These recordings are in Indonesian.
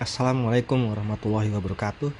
Assalamualaikum warahmatullahi wabarakatuh.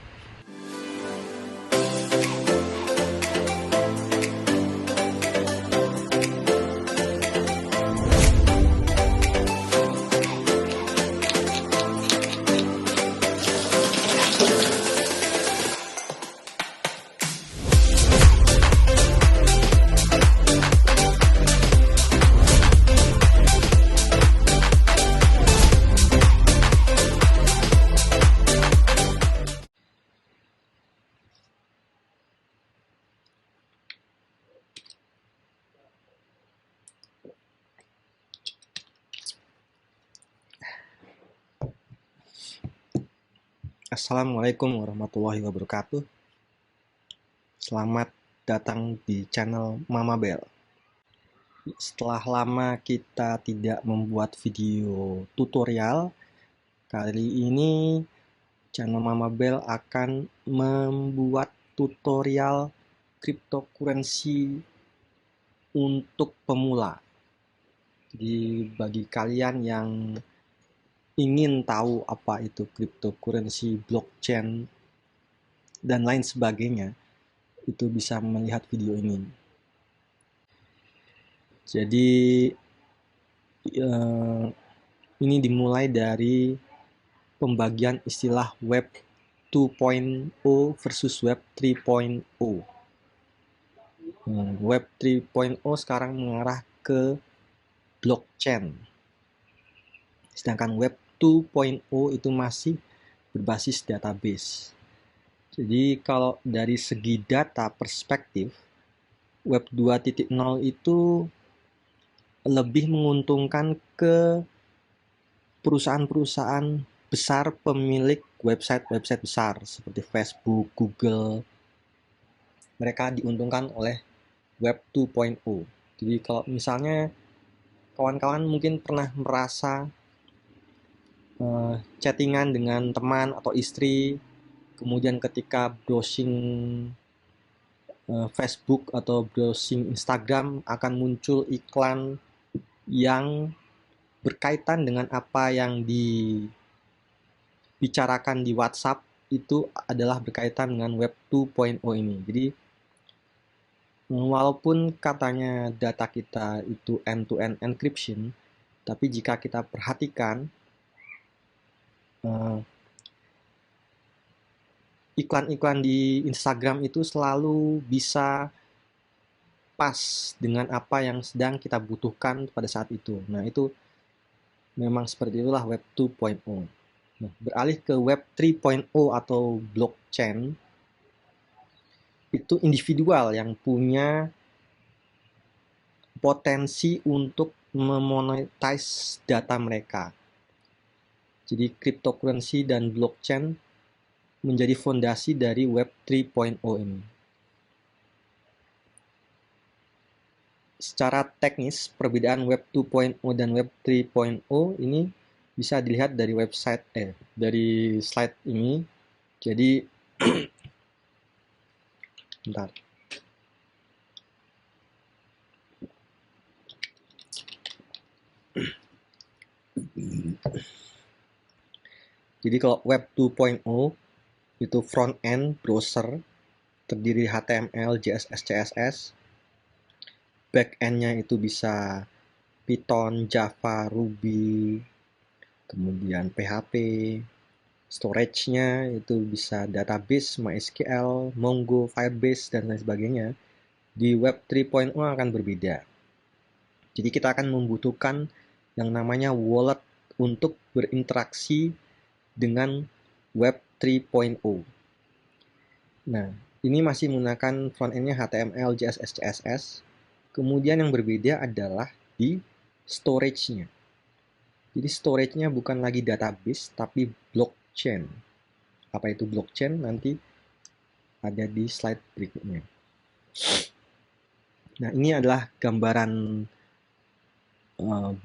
Assalamualaikum warahmatullahi wabarakatuh. Selamat datang di channel Mama Bell. Setelah lama kita tidak membuat video tutorial, kali ini channel Mama Bell akan membuat tutorial cryptocurrency untuk pemula. Jadi bagi kalian yang ingin tahu apa itu cryptocurrency, blockchain, dan lain sebagainya, itu bisa melihat video ini. Jadi ini dimulai dari pembagian istilah Web 2.0 versus Web 3.0. Web 3.0 sekarang mengarah ke blockchain, sedangkan Web 2.0 itu masih berbasis database. Jadi kalau dari segi data perspektif, Web 2.0 itu lebih menguntungkan ke perusahaan-perusahaan besar pemilik website-website besar seperti Facebook, Google. Mereka diuntungkan oleh Web 2.0. Jadi kalau misalnya kawan-kawan mungkin pernah merasa chattingan dengan teman atau istri, kemudian ketika browsing Facebook atau browsing Instagram akan muncul iklan yang berkaitan dengan apa yang dibicarakan di WhatsApp, itu adalah berkaitan dengan Web 2.0 ini. Jadi walaupun katanya data kita itu end-to-end encryption, tapi jika kita perhatikan iklan-iklan di Instagram itu selalu bisa pas dengan apa yang sedang kita butuhkan pada saat itu. Nah, itu memang seperti itulah Web 2.0. Nah, beralih ke Web 3.0 atau blockchain, itu individual yang punya potensi untuk memonetize data mereka. Jadi cryptocurrency dan blockchain menjadi fondasi dari Web 3.0 ini. Secara teknis, perbedaan Web 2.0 dan Web 3.0 ini bisa dilihat dari dari slide ini. Jadi bentar. Jadi kalau Web 2.0 itu front end browser terdiri HTML, CSS, CSS. Back end-nya itu bisa Python, Java, Ruby, kemudian PHP. Storage-nya itu bisa database, MySQL, Mongo, Firebase, dan lain sebagainya. Di Web 3.0 akan berbeda. Jadi kita akan membutuhkan yang namanya wallet untuk berinteraksi dengan Web 3.0. Nah, ini masih menggunakan front end-nya HTML, CSS, CSS. Kemudian yang berbeda adalah di storage-nya. Jadi storage-nya bukan lagi database, tapi blockchain. Apa itu blockchain? Nanti ada di slide berikutnya. Nah, ini adalah gambaran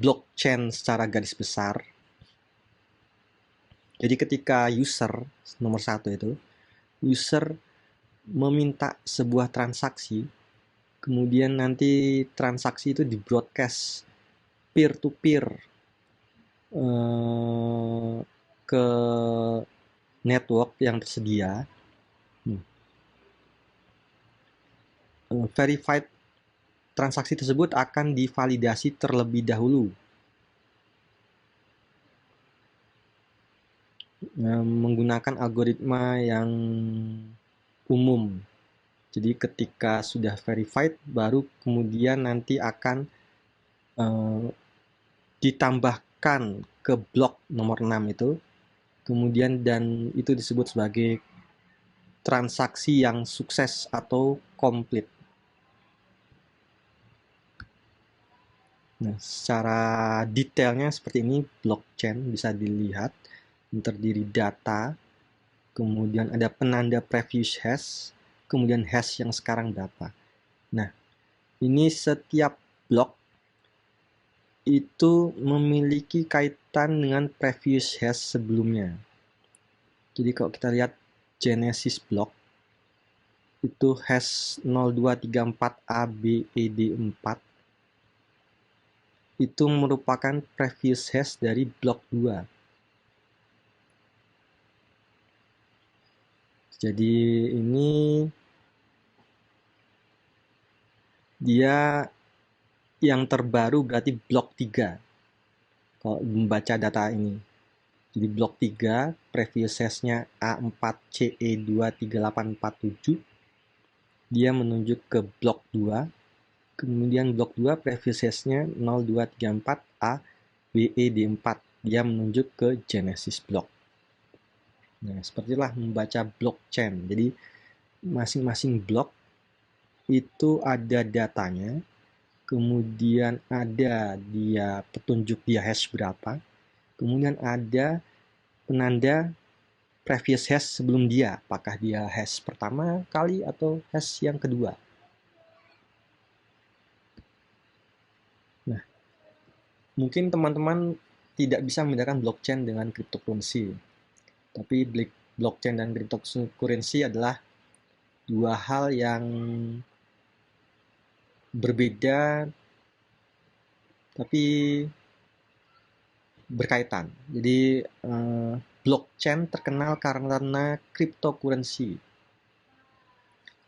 blockchain secara garis besar. Jadi ketika user, nomor 1 itu, user meminta sebuah transaksi, kemudian nanti transaksi itu di-broadcast peer-to-peer ke network yang tersedia, verified transaksi tersebut akan divalidasi terlebih dahulu menggunakan algoritma yang umum. Jadi ketika sudah verified, baru kemudian nanti akan ditambahkan ke blok nomor 6 itu, kemudian dan itu disebut sebagai transaksi yang sukses atau komplit. Nah, secara detailnya seperti ini blockchain bisa dilihat, terdiri data, kemudian ada penanda previous hash, kemudian hash yang sekarang berapa. Nah, ini setiap blok itu memiliki kaitan dengan previous hash sebelumnya. Jadi kalau kita lihat Genesis block, itu hash 0234ABED4, itu merupakan previous hash dari blok 2. Jadi ini dia yang terbaru berarti blok 3 kalau membaca data ini. Jadi blok 3 previous hash-nya A4CE23847, dia menunjuk ke blok 2. Kemudian blok 2 previous hash-nya 0234ABED4, dia menunjuk ke Genesis block. Nah, sepertilah membaca blockchain. Jadi masing-masing blok itu ada datanya, kemudian ada dia petunjuk dia hash berapa, kemudian ada penanda previous hash sebelum dia, apakah dia hash pertama kali atau hash yang kedua. Nah, mungkin teman-teman tidak bisa membedakan blockchain dengan cryptocurrency, tapi blockchain dan cryptocurrency adalah dua hal yang berbeda tapi berkaitan. Jadi blockchain terkenal karena cryptocurrency.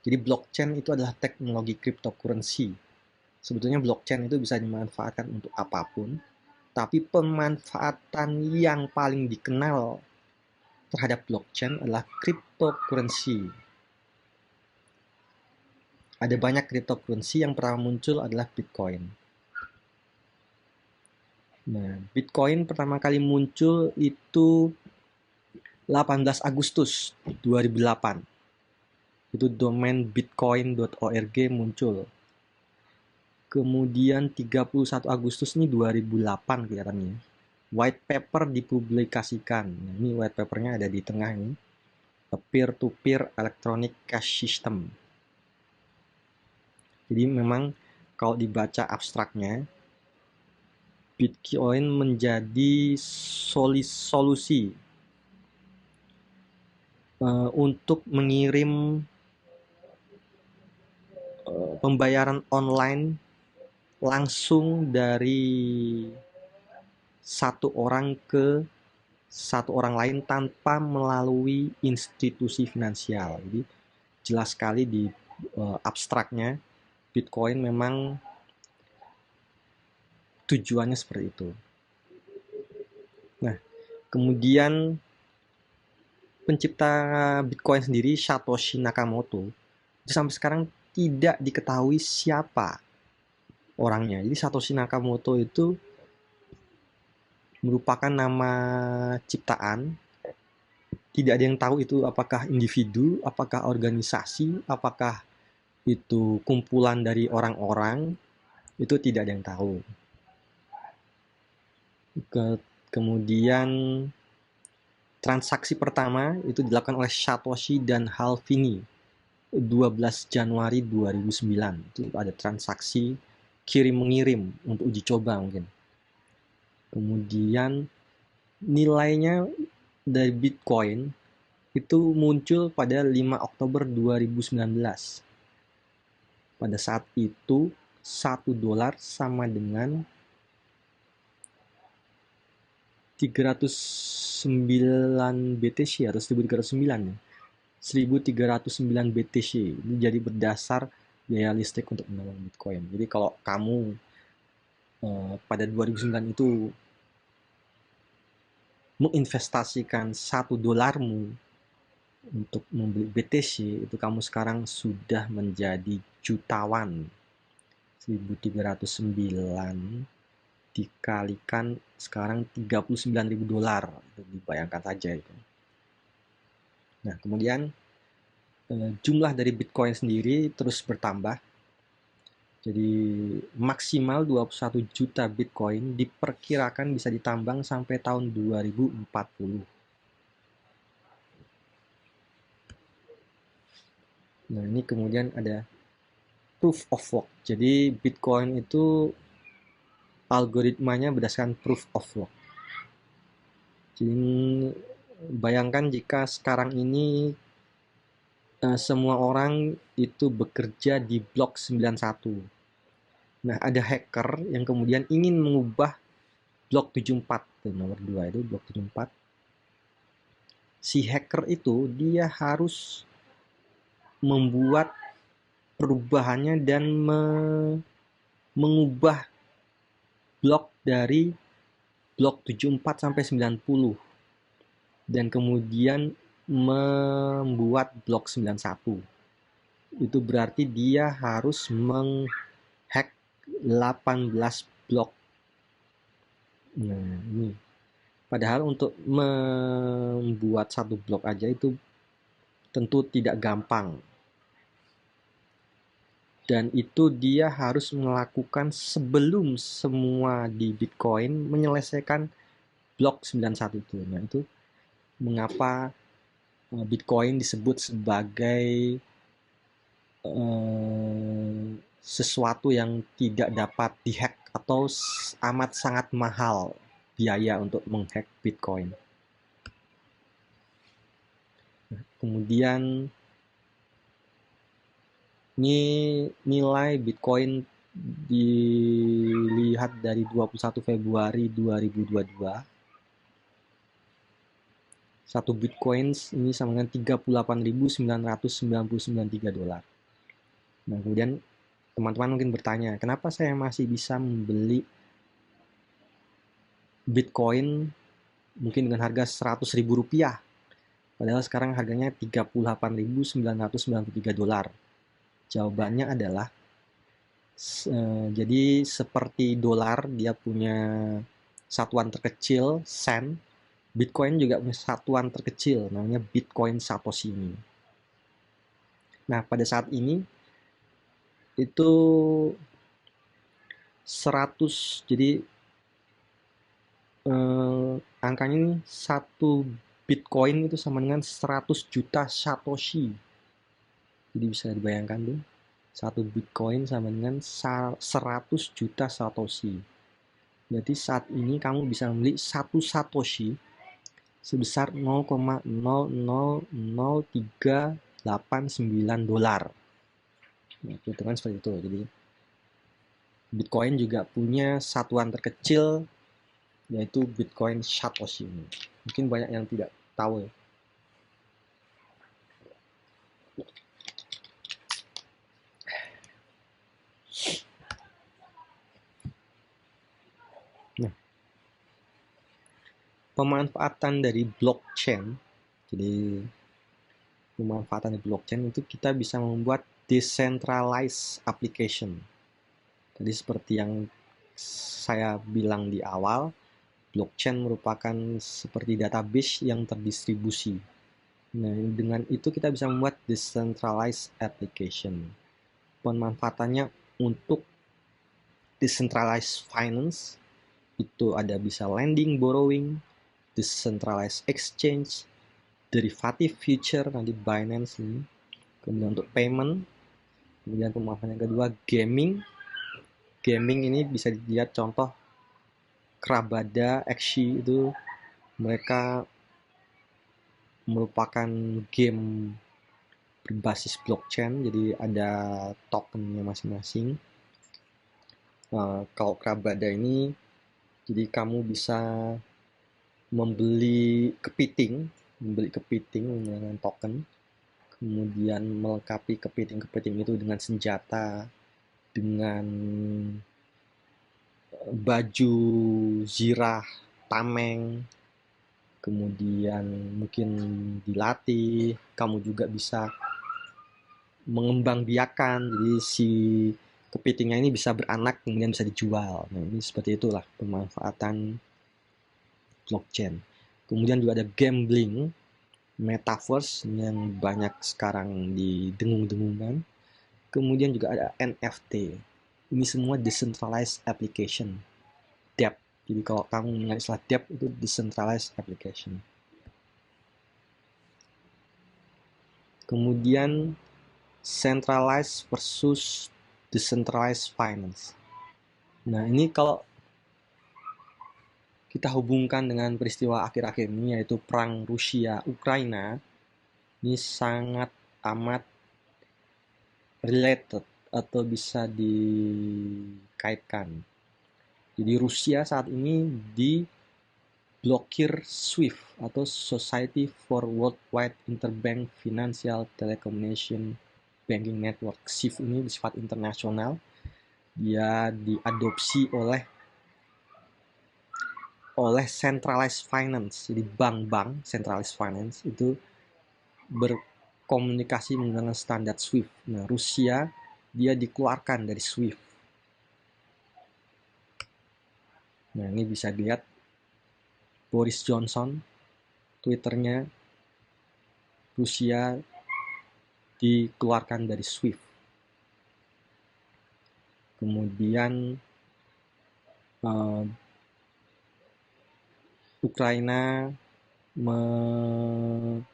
Jadi blockchain itu adalah teknologi cryptocurrency. Sebetulnya blockchain itu bisa dimanfaatkan untuk apapun, tapi pemanfaatan yang paling dikenal terhadap blockchain adalah cryptocurrency. Ada banyak cryptocurrency, yang pertama muncul adalah Bitcoin. Nah, Bitcoin pertama kali muncul itu 18 Agustus 2008. Itu domain bitcoin.org muncul. Kemudian 31 Agustus ini 2008 kelihatannya. White paper dipublikasikan. Nah, ini white papernya ada di tengah ini. A peer-to-peer electronic cash system. Jadi memang kalau dibaca abstraknya, Bitcoin menjadi solusi untuk mengirim pembayaran online langsung dari satu orang ke satu orang lain tanpa melalui institusi finansial. Jadi jelas sekali di abstraknya Bitcoin memang tujuannya seperti itu. Nah, kemudian pencipta Bitcoin sendiri, Satoshi Nakamoto, itu sampai sekarang tidak diketahui siapa orangnya. Jadi Satoshi Nakamoto itu merupakan nama ciptaan. Tidak ada yang tahu itu apakah individu, apakah organisasi, apakah itu kumpulan dari orang-orang, itu tidak ada yang tahu. Kemudian transaksi pertama itu dilakukan oleh Satoshi dan Hal Finney 12 Januari 2009. Itu ada transaksi kirim-mengirim untuk uji coba mungkin. Kemudian nilainya dari Bitcoin itu muncul pada 5 Oktober 2019. Pada saat itu $1 sama dengan 1309 BTC atau 1309 ya. 1309 BTC. Ini jadi berdasar biaya listrik untuk menambang Bitcoin. Jadi kalau kamu pada 2009 itu menginvestasikan $1 untuk membeli BTC, itu kamu sekarang sudah menjadi jutawan. 1309 dikalikan sekarang $39.000, itu dibayangkan saja itu. Nah, kemudian jumlah dari Bitcoin sendiri terus bertambah. Jadi maksimal 21 juta Bitcoin diperkirakan bisa ditambang sampai tahun 2040. Nah, ini kemudian ada proof of work. Jadi Bitcoin itu algoritmanya berdasarkan proof of work. Jadi bayangkan jika sekarang ini semua orang itu bekerja di blok 91. Nah, ada hacker yang kemudian ingin mengubah blok 74. Nomor 2 itu blok 74. Si hacker itu dia harus membuat perubahannya dan mengubah blok dari blok 74 sampai 90. Dan kemudian membuat blok 91. Itu berarti dia harus menghack 18 blok. Nah, ini. Padahal untuk membuat satu blok aja itu tentu tidak gampang. Dan itu dia harus melakukan sebelum semua di Bitcoin menyelesaikan blok 91 itu. Nah, itu mengapa Bitcoin disebut sebagai sesuatu yang tidak dapat dihack atau amat sangat mahal biaya untuk menghack Bitcoin. Kemudian ini nilai Bitcoin dilihat dari 21 Februari 2022. Satu Bitcoin ini sama dengan $38.999. Nah, kemudian teman-teman mungkin bertanya, kenapa saya masih bisa membeli Bitcoin mungkin dengan harga Rp100.000? Padahal sekarang harganya $38.993. Jawabannya adalah, jadi seperti dolar, dia punya satuan terkecil, sen. Bitcoin juga punya satuan terkecil, namanya Bitcoin Satoshi ini. Nah, pada saat ini, itu 100, jadi angkanya ini 1 Bitcoin itu sama dengan 100 juta Satoshi. Jadi bisa dibayangkan tuh, 1 Bitcoin sama dengan 100 juta Satoshi. Berarti saat ini kamu bisa membeli 1 Satoshi sebesar $0,0000389. Nah, hitungan seperti itu. Jadi Bitcoin juga punya satuan terkecil, yaitu Bitcoin Satoshi ini. Mungkin banyak yang tidak tahu ya. Nah, pemanfaatan dari blockchain. Jadi pemanfaatan dari blockchain itu kita bisa membuat decentralized application. Jadi seperti yang saya bilang di awal, blockchain merupakan seperti database yang terdistribusi. Nah, dengan itu kita bisa membuat decentralized application. Pemanfaatannya untuk decentralized finance, itu ada bisa lending, borrowing, decentralized exchange, derivative future, nanti Binance ini. Kemudian untuk payment, kemudian pemanfaatan yang kedua gaming. Gaming ini bisa dilihat contoh Krabada, Axie itu mereka merupakan game berbasis blockchain, jadi ada tokennya masing-masing. Kalau Krabada ini, jadi kamu bisa membeli kepiting menggunakan token, kemudian melengkapi kepiting itu dengan senjata, dengan baju zirah, tameng, kemudian mungkin dilatih, kamu juga bisa mengembang biakan, jadi si kepitingnya ini bisa beranak kemudian bisa dijual. Nah, ini seperti itulah pemanfaatan blockchain. Kemudian juga ada gambling, metaverse yang banyak sekarang didengung-dengungkan. Kemudian juga ada NFT. Ini semua decentralized application. DApp. Jadi kalau kamu mengenal istilah DApp itu decentralized application. Kemudian centralized versus decentralized finance. Nah, ini kalau kita hubungkan dengan peristiwa akhir-akhir ini, yaitu perang Rusia-Ukraina, ini sangat amat related atau bisa dikaitkan. Jadi Rusia saat ini diblokir SWIFT atau Society for Worldwide Interbank Financial Telecommunication Banking Network. SWIFT ini bersifat internasional. Dia diadopsi oleh centralized finance. Jadi bank-bank centralized finance itu berkomunikasi menggunakan standar SWIFT. Nah, Rusia dia dikeluarkan dari SWIFT. Nah, ini bisa dilihat Boris Johnson, Twitternya, Rusia dikeluarkan dari SWIFT. Kemudian Ukraina meminta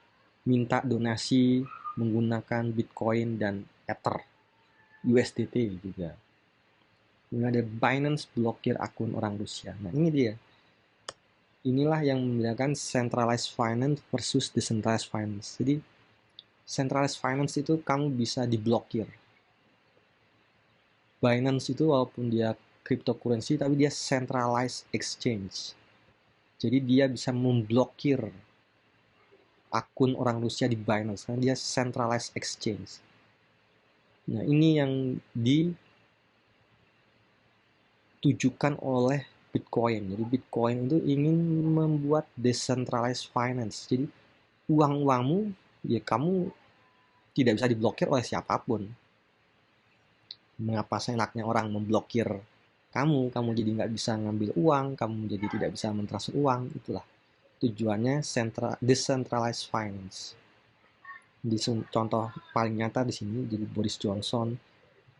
donasi menggunakan Bitcoin dan Ether, USDT juga. Ini ada Binance blokir akun orang Rusia. Nah, ini dia. Inilah yang membedakan centralized finance versus decentralized finance. Jadi, centralized finance itu kamu bisa diblokir. Binance itu walaupun dia cryptocurrency, tapi dia centralized exchange. Jadi dia bisa memblokir akun orang Rusia di Binance karena dia centralized exchange. Nah, ini yang ditujukan oleh Bitcoin. Jadi Bitcoin itu ingin membuat decentralized finance. Jadi uang-uangmu ya kamu tidak bisa diblokir oleh siapapun. Mengapa seenaknya orang memblokir kamu jadi nggak bisa ngambil uang, kamu jadi tidak bisa mentransfer uang, itulah tujuannya decentralized finance. Di contoh paling nyata di sini, jadi Boris Johnson,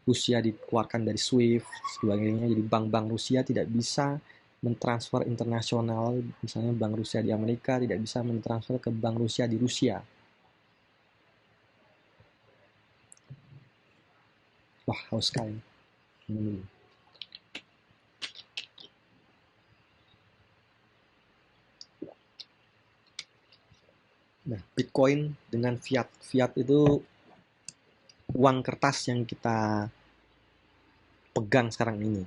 Rusia dikeluarkan dari SWIFT, sebagainya, jadi bank-bank Rusia tidak bisa mentransfer internasional, misalnya bank Rusia di Amerika tidak bisa mentransfer ke bank Rusia di Rusia. Wah, haus sekali. Nah, Bitcoin dengan fiat. Fiat itu uang kertas yang kita pegang sekarang ini.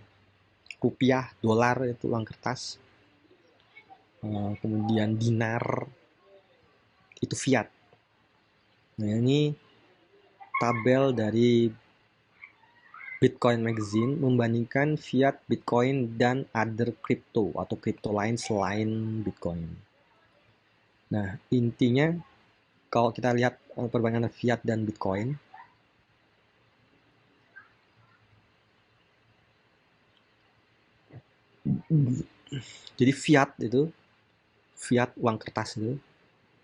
Rupiah, dolar itu uang kertas. Kemudian dinar itu fiat. Nah, ini tabel dari Bitcoin Magazine membandingkan fiat, Bitcoin, dan other crypto atau kripto lain selain Bitcoin. Nah, intinya kalau kita lihat perbandingan fiat dan Bitcoin, jadi fiat uang kertas itu,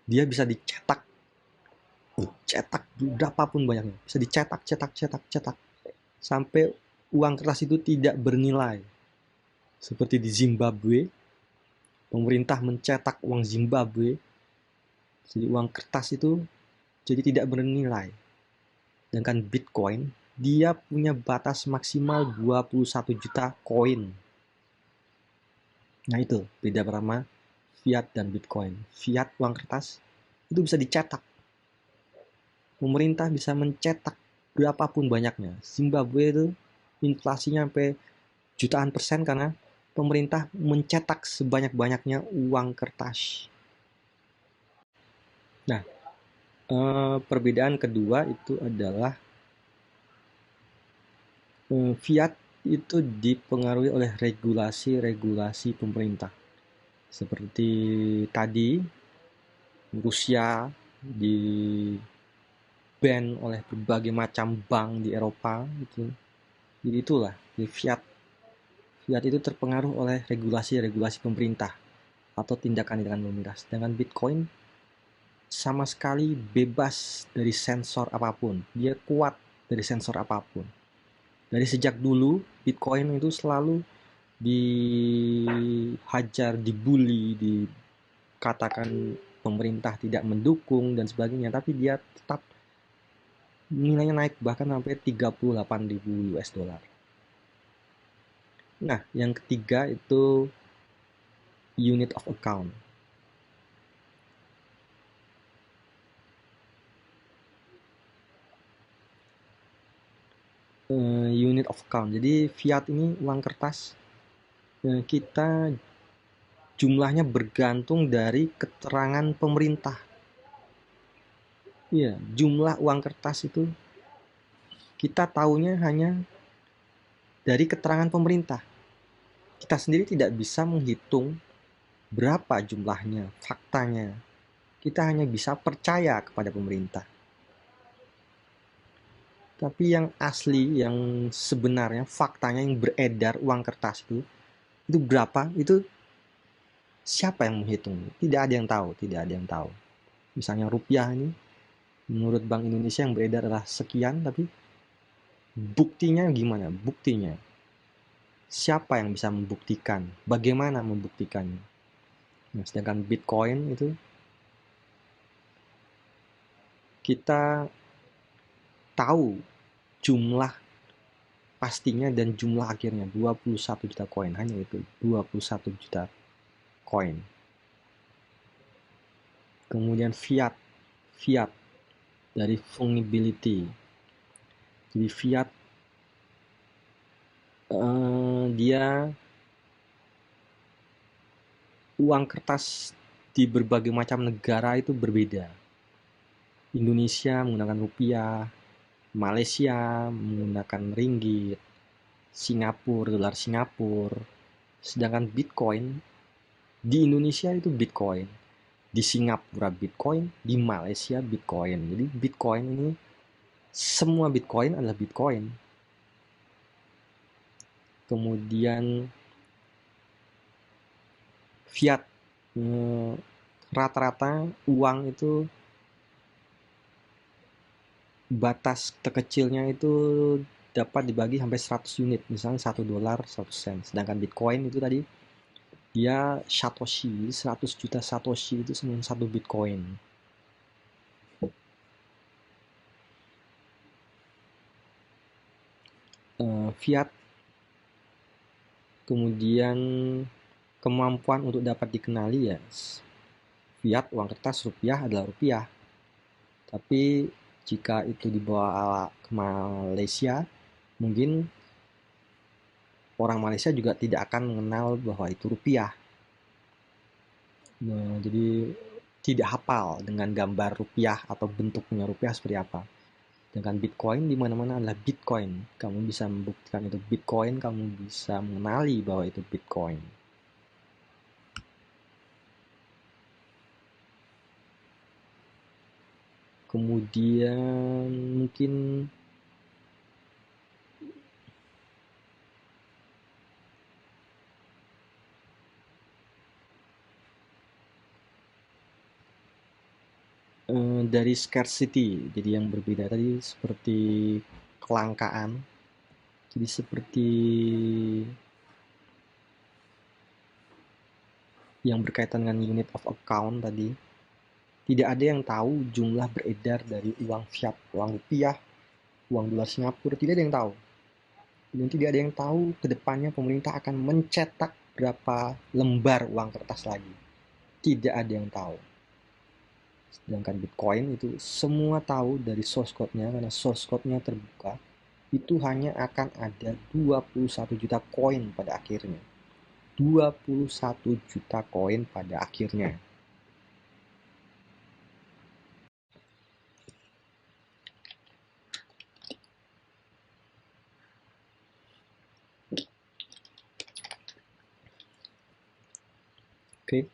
dia bisa dicetak berapapun banyaknya, bisa dicetak sampai uang kertas itu tidak bernilai. Seperti di Zimbabwe, pemerintah mencetak uang Zimbabwe, jadi uang kertas itu jadi tidak bernilai. Sedangkan Bitcoin, dia punya batas maksimal 21 juta koin. Nah, itu beda pertama fiat dan Bitcoin. Fiat uang kertas itu bisa dicetak. Pemerintah bisa mencetak berapapun banyaknya. Zimbabwe itu inflasinya sampai jutaan persen karena pemerintah mencetak sebanyak-banyaknya uang kertas. Nah, perbedaan kedua itu adalah fiat itu dipengaruhi oleh regulasi-regulasi pemerintah. Seperti tadi, Rusia di ban oleh berbagai macam bank di Eropa gitu. Jadi itulah, jadi fiat itu terpengaruh oleh regulasi-regulasi pemerintah atau tindakan-tindakan pemerintah. Sedangkan Bitcoin sama sekali bebas dari sensor apapun. Dia kuat dari sensor apapun. Dari sejak dulu Bitcoin itu selalu dihajar, dibully, dikatakan pemerintah tidak mendukung dan sebagainya, tapi dia tetap nilainya naik bahkan sampai 38.000 US dollar. Nah, yang ketiga itu unit of account. Unit of account. Jadi fiat ini uang kertas, kita jumlahnya bergantung dari keterangan pemerintah. Iya, jumlah uang kertas itu kita tahunya hanya dari keterangan pemerintah. Kita sendiri tidak bisa menghitung berapa jumlahnya, faktanya. Kita hanya bisa percaya kepada pemerintah. Tapi yang asli, yang sebenarnya, faktanya yang beredar uang kertas itu berapa? Itu siapa yang menghitung? Tidak ada yang tahu, tidak ada yang tahu. Misalnya rupiah ini, menurut Bank Indonesia yang beredar adalah sekian, tapi buktinya gimana? Buktinya. Siapa yang bisa membuktikan? Bagaimana membuktikannya? Nah, sedangkan Bitcoin itu kita tahu jumlah pastinya dan jumlah akhirnya 21 juta koin, hanya itu 21 juta koin. Kemudian fiat dari fungibility. Jadi fiat dia uang kertas di berbagai macam negara itu berbeda. Indonesia menggunakan rupiah, Malaysia menggunakan ringgit, Singapura dolar Singapura. Sedangkan Bitcoin di Indonesia itu Bitcoin, di Singapura Bitcoin, di Malaysia Bitcoin. Jadi Bitcoin ini semua Bitcoin adalah Bitcoin. Kemudian fiat, rata-rata uang itu batas terkecilnya itu dapat dibagi sampai 100 unit, misalnya 1 dolar 100 sen. Sedangkan Bitcoin itu tadi dia Satoshi, 100 juta Satoshi itu sama 1 Bitcoin. Fiat, kemudian kemampuan untuk dapat dikenali ya, fiat uang kertas rupiah adalah rupiah. Tapi jika itu dibawa ke Malaysia, mungkin orang Malaysia juga tidak akan mengenal bahwa itu rupiah. Nah, jadi tidak hafal dengan gambar rupiah atau bentuknya rupiah seperti apa. Dengan Bitcoin di mana-mana adalah Bitcoin. Kamu bisa membuktikan itu Bitcoin, kamu bisa mengenali bahwa itu Bitcoin. Kemudian mungkin dari scarcity, jadi yang berbeda tadi seperti kelangkaan, jadi seperti yang berkaitan dengan unit of account tadi, tidak ada yang tahu jumlah beredar dari uang fiat, uang rupiah, uang dolar Singapura, tidak ada yang tahu. Dan tidak ada yang tahu ke depannya pemerintah akan mencetak berapa lembar uang kertas lagi. Tidak ada yang tahu. Sedangkan Bitcoin itu semua tahu dari source code-nya, karena source code-nya terbuka, itu hanya akan ada 21 juta koin pada akhirnya. 21 juta koin pada akhirnya. Oke,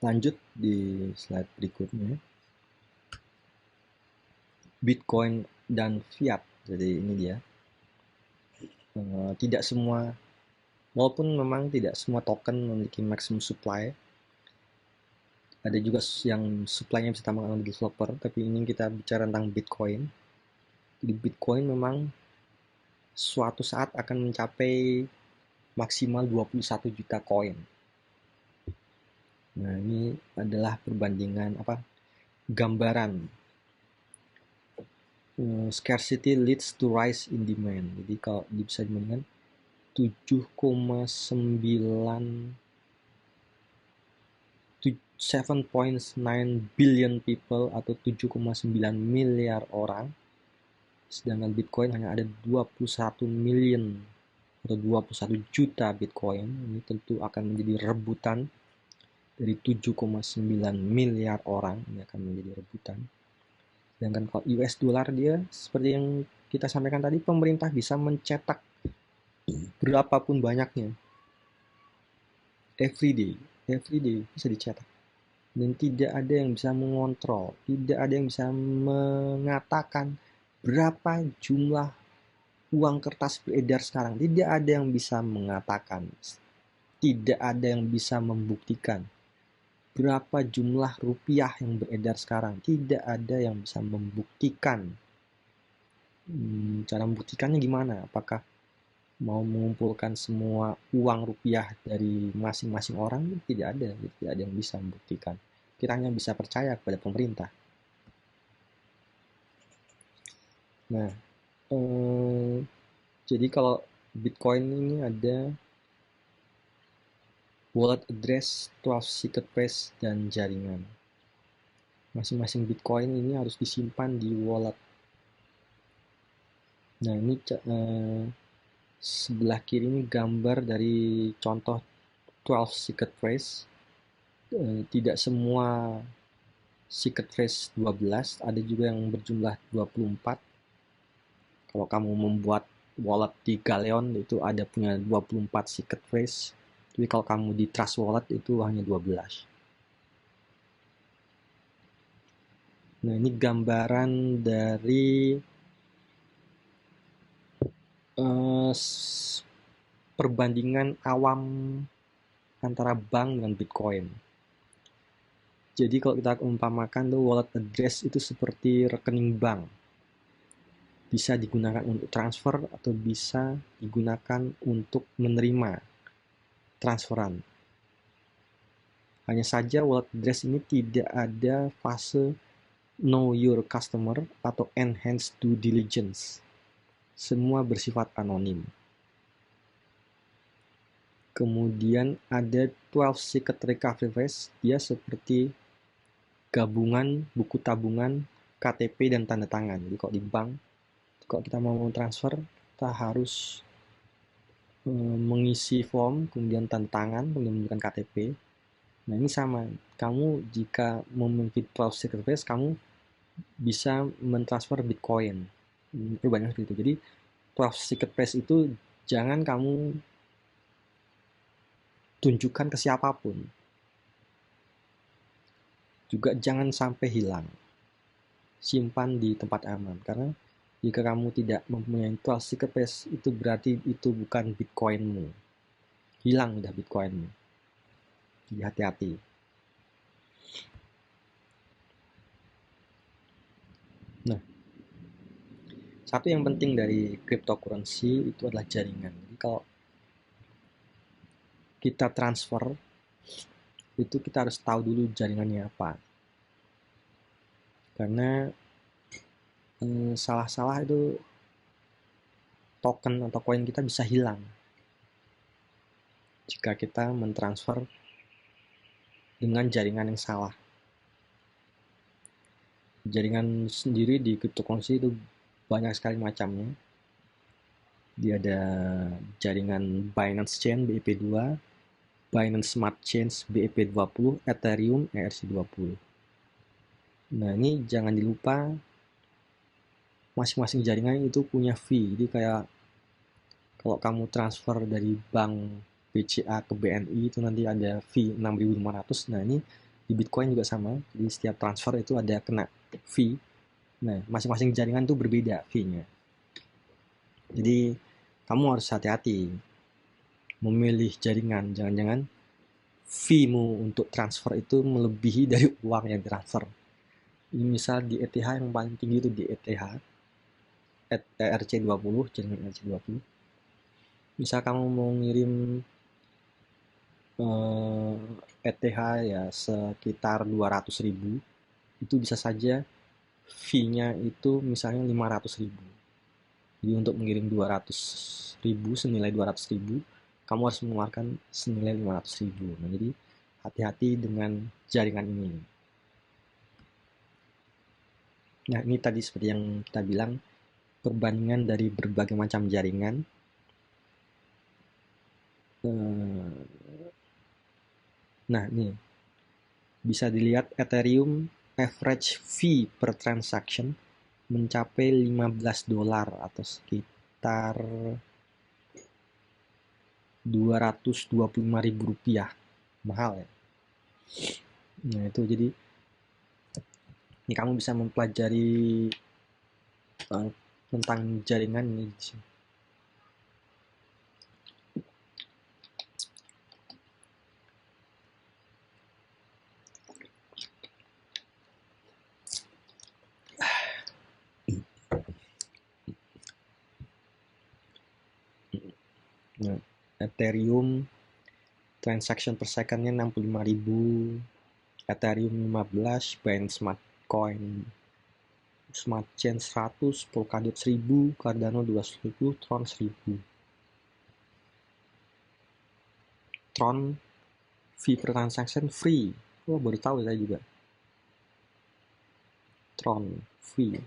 lanjut di slide berikutnya. Bitcoin dan fiat. Jadi ini dia. Tidak semua, walaupun memang tidak semua token memiliki maximum supply, ada juga yang supply-nya bisa tambahkan oleh developer, tapi ini kita bicara tentang Bitcoin. Jadi Bitcoin memang suatu saat akan mencapai maksimal 21 juta koin. Nah, ini adalah perbandingan gambaran scarcity leads to rise in demand. Jadi kalau bisa dibandingkan 7,9 billion people atau 7,9 miliar orang, sedangkan Bitcoin hanya ada 21 million atau 21 juta Bitcoin. Ini tentu akan menjadi rebutan dari 7,9 miliar orang, ini akan menjadi rebutan. Sedangkan kalau US dollar, dia seperti yang kita sampaikan tadi, pemerintah bisa mencetak berapapun banyaknya, every day bisa dicetak, dan tidak ada yang bisa mengontrol, tidak ada yang bisa mengatakan berapa jumlah uang kertas beredar sekarang. Tidak ada yang bisa mengatakan, tidak ada yang bisa membuktikan berapa jumlah rupiah yang beredar sekarang. Tidak ada yang bisa membuktikan. Cara membuktikannya gimana? Apakah mau mengumpulkan semua uang rupiah dari masing-masing orang? Tidak ada yang bisa membuktikan. Kita hanya bisa percaya kepada pemerintah. Nah, jadi kalau Bitcoin ini ada wallet address, 12 secret phrase, dan jaringan. Masing-masing Bitcoin ini harus disimpan di wallet. Nah, ini sebelah kiri ini gambar dari contoh 12 secret phrase. Tidak semua secret phrase 12, ada juga yang berjumlah 24. Kalau kamu membuat wallet di Galeon, itu ada punya 24 secret phrase. Tapi kalau kamu di Trust Wallet itu hanya 12. Nah, ini gambaran dari perbandingan awam antara bank dengan Bitcoin. Jadi kalau kita umpamakan tuh wallet address itu seperti rekening bank. Bisa digunakan untuk transfer atau bisa digunakan untuk menerima transferan. Hanya saja wallet address ini tidak ada fase know your customer atau enhanced due diligence. Semua bersifat anonim. Kemudian ada 12 secret recovery phrase, dia seperti gabungan buku tabungan, KTP, dan tanda tangan. Jadi kalau di bank, kalau kita mau transfer, kita harus mengisi form, kemudian tanda tangan, kemudian menunjukkan KTP. Nah, ini sama. Kamu jika memiliki 12 secret phrase, kamu bisa mentransfer Bitcoin. Perubahannya seperti itu. Jadi 12 secret phrase itu jangan kamu tunjukkan ke siapapun. Juga jangan sampai hilang. Simpan di tempat aman. Karena jika kamu tidak mempunyai 12 secret phrase, itu berarti itu bukan Bitcoinmu. Hilang udah Bitcoinmu. Jadi hati-hati. Nah, satu yang penting dari cryptocurrency itu adalah jaringan. Jadi kalau kita transfer, itu kita harus tahu dulu jaringannya apa. Karena salah-salah itu token atau koin kita bisa hilang jika kita mentransfer dengan jaringan yang salah. Jaringan sendiri di cryptocurrency itu banyak sekali macamnya. Dia ada jaringan Binance Chain, BIP2, Binance Smart Chain BEP20, Ethereum ERC20. Nah, ini jangan dilupa masing-masing jaringan itu punya fee. Jadi kayak kalau kamu transfer dari bank BCA ke BNI itu nanti ada fee 6.500. Nah, ini di Bitcoin juga sama. Jadi setiap transfer itu ada kena fee. Nah, masing-masing jaringan itu berbeda fee-nya. Jadi kamu harus hati-hati memilih jaringan. Jangan-jangan fee-mu untuk transfer itu melebihi dari uang yang transfer. Ini misal di ETH yang paling tinggi itu di ETH ERC20, jaringan ERC20. Misal kamu mau ngirim ETH ya sekitar 200.000, itu bisa saja fee-nya itu misalnya 500.000. Jadi untuk mengirim 200.000 senilai 200.000, kamu harus mengeluarkan senilai 500.000. Nah, jadi hati-hati dengan jaringan ini. Nah, ini tadi seperti yang kita bilang, perbandingan dari berbagai macam jaringan. Nah, ini bisa dilihat Ethereum average fee per transaction mencapai $15 atau sekitar Rp225.000. Mahal ya. Nah, itu jadi ini kamu bisa mempelajari tentang jaringan ini di sini. Nah, Ethereum transaction per secondnya 65.000, Ethereum 15, Binance Smart Coin Smart Chain 100, Polkadot 1000, Cardano 200.000, Tron 1000. Tron fee per transaction free. Oh, baru tahu saya juga. Tron free.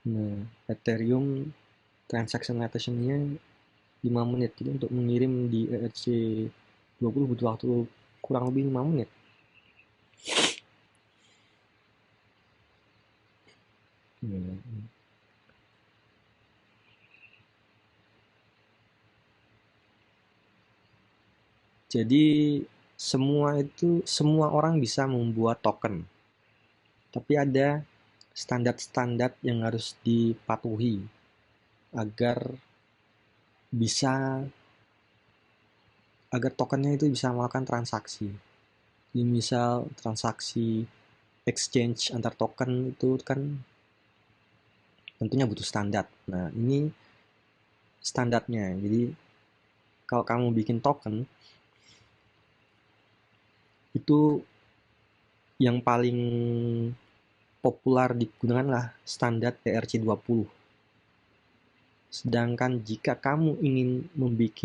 Nah, Ethereum transaction latence-nya 5 menit. Jadi untuk mengirim di ERC20 butuh waktu kurang lebih 5 menit. Jadi semua orang bisa membuat token. Tapi ada standar-standar yang harus dipatuhi agar tokennya itu bisa melakukan transaksi. Jadi misal transaksi exchange antar token itu kan tentunya butuh standar. Nah, ini standarnya. Jadi kalau kamu bikin token itu yang paling populer digunakan lah standar ERC20. Sedangkan jika kamu ingin membuat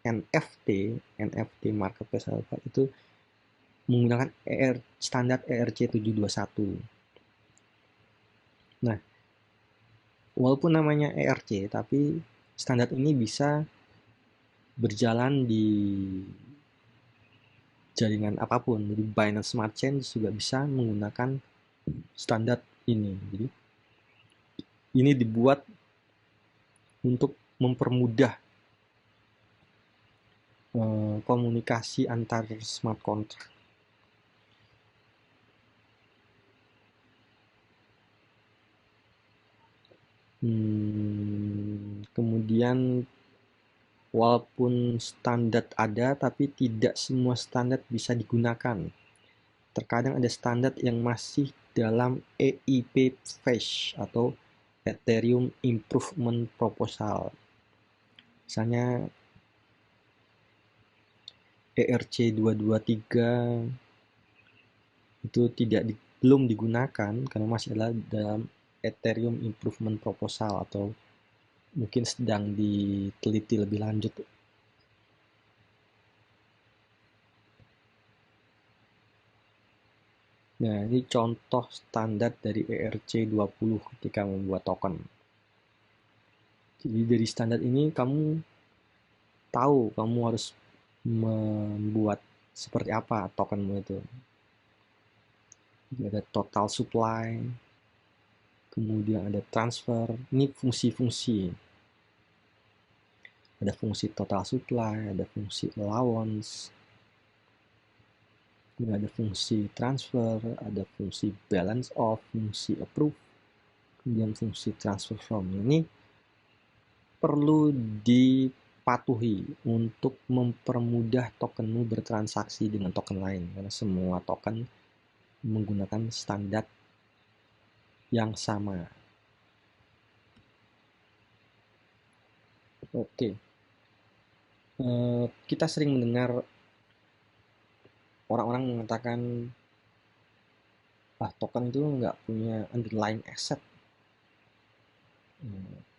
NFT marketplace itu menggunakan standar ERC721. Nah, walaupun namanya ERC, tapi standar ini bisa berjalan di jaringan apapun. Jadi Binance Smart Chain juga bisa menggunakan standar ini. Jadi ini dibuat untuk mempermudah komunikasi antar smart contract. Kemudian walaupun standar ada, tapi tidak semua standar bisa digunakan. Terkadang ada standar yang masih dalam EIP phase atau Ethereum Improvement Proposal. Misalnya ERC223 itu belum digunakan karena masih adalah dalam Ethereum Improvement Proposal atau mungkin sedang diteliti lebih lanjut. Nah, ini contoh standar dari ERC20 ketika membuat token. Jadi dari standar ini kamu tahu kamu harus membuat seperti apa tokenmu itu. Jadi ada total supply, kemudian ada transfer, ini fungsi-fungsi. Ada fungsi total supply, ada fungsi allowance, kemudian ada fungsi transfer, ada fungsi balance of, fungsi approve, kemudian fungsi transfer from. Ini perlu dipatuhi untuk mempermudah tokenmu bertransaksi dengan token lain, karena semua token menggunakan standar yang sama. Oke. Kita sering mendengar orang-orang mengatakan token itu nggak punya underlying asset.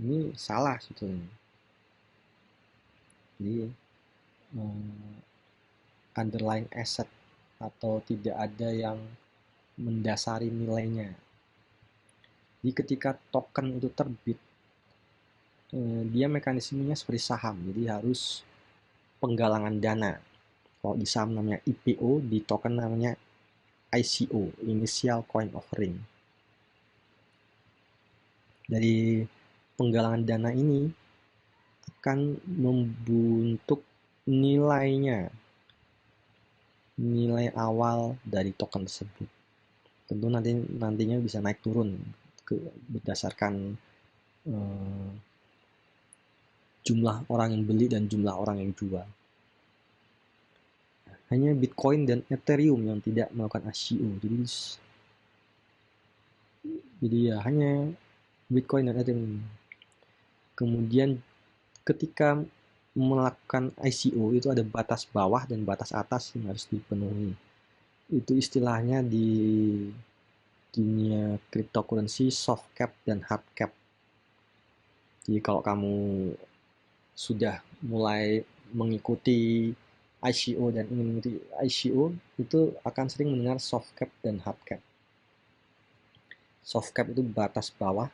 Ini salah sebetulnya. Jadi underlying asset atau tidak ada yang mendasari nilainya. Jadi ketika token itu terbit, dia mekanismenya seperti saham, jadi harus penggalangan dana. Kalau di saham namanya IPO, di token namanya ICO, Initial Coin Offering. Dari penggalangan dana ini akan membentuk nilainya, nilai awal dari token tersebut. Tentu nantinya bisa naik turun berdasarkan jumlah orang yang beli dan jumlah orang yang jual. Hanya Bitcoin dan Ethereum yang tidak melakukan ICO. Jadi ya hanya Bitcoin dan Ethereum. Kemudian ketika melakukan ICO itu ada batas bawah dan batas atas yang harus dipenuhi. Itu istilahnya di dunia cryptocurrency soft cap dan hard cap. Jadi kalau kamu sudah mulai mengikuti ICO dan ingin mengikuti ICO, itu akan sering mendengar soft cap dan hard cap. Soft cap itu batas bawah,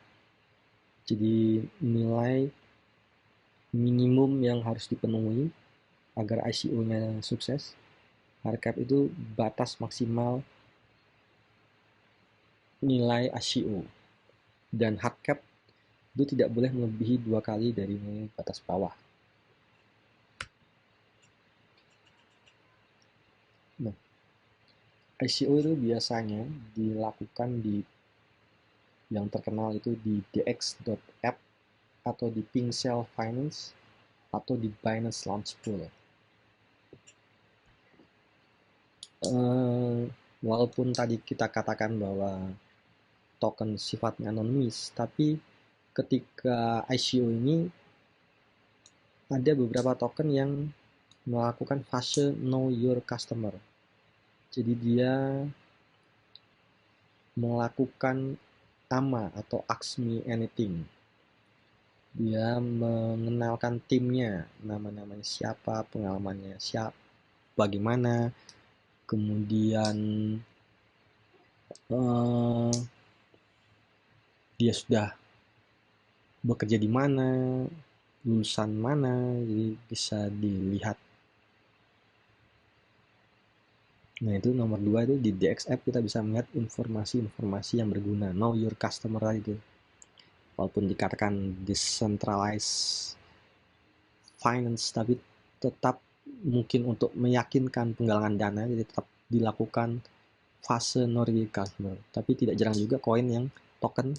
jadi nilai minimum yang harus dipenuhi agar ICO-nya sukses. Hard cap itu batas maksimal nilai ICO. Dan hard cap itu tidak boleh melebihi 2 kali dari nilai batas bawah. Nah, ICO itu biasanya dilakukan di yang terkenal itu di dx.app atau di Pincel Finance atau di Binance Launch Pool. Walaupun tadi kita katakan bahwa token sifatnya anonimus, tapi ketika ICO ini ada beberapa token yang melakukan fase know your customer. Jadi dia melakukan AMA atau Ask Me Anything. Dia mengenalkan timnya, nama-namanya siapa, pengalamannya siapa, bagaimana, kemudian dia sudah bekerja di mana, lulusan mana, jadi bisa dilihat. Nah itu nomor 2 itu di DXF kita bisa melihat informasi-informasi yang berguna, know your customer itu. Walaupun dikatakan decentralized finance, tapi tetap mungkin untuk meyakinkan penggalangan dana, jadi tetap dilakukan fase know your customer. Tapi tidak jarang juga koin yang token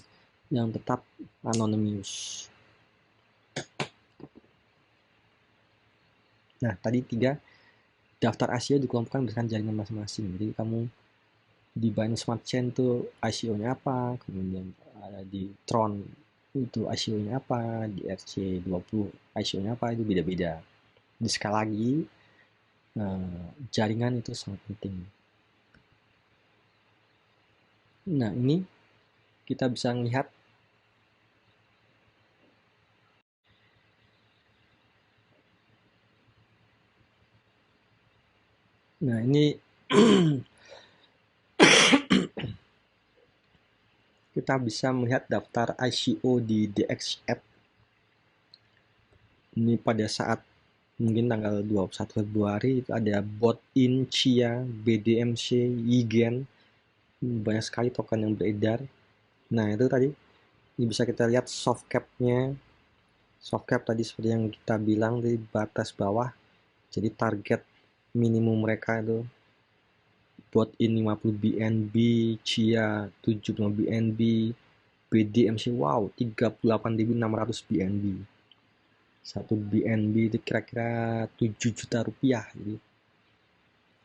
yang tetap anonymous. Nah tadi 3 daftar ICO dikelompokkan berdasarkan jaringan masing-masing. Jadi kamu di Binance Smart Chain tuh ICO-nya apa, kemudian ada di Tron itu ICO-nya apa, di RC20 ICO-nya apa, itu beda-beda. Jadi sekali lagi jaringan itu sangat penting. Nah ini kita bisa melihat ini kita bisa melihat daftar ICO di DXF. Ini pada saat mungkin tanggal 21 Februari itu ada bot in Chia, BDMC, Yigen, banyak sekali token yang beredar. Nah itu tadi, ini bisa kita lihat soft cap-nya. Soft cap tadi seperti yang kita bilang di batas bawah, jadi target minimum mereka itu bot in 50 BNB, Chia 75 BNB, BDMC wow 38.600 BNB. Satu BNB itu kira-kira 7 juta rupiah. Jadi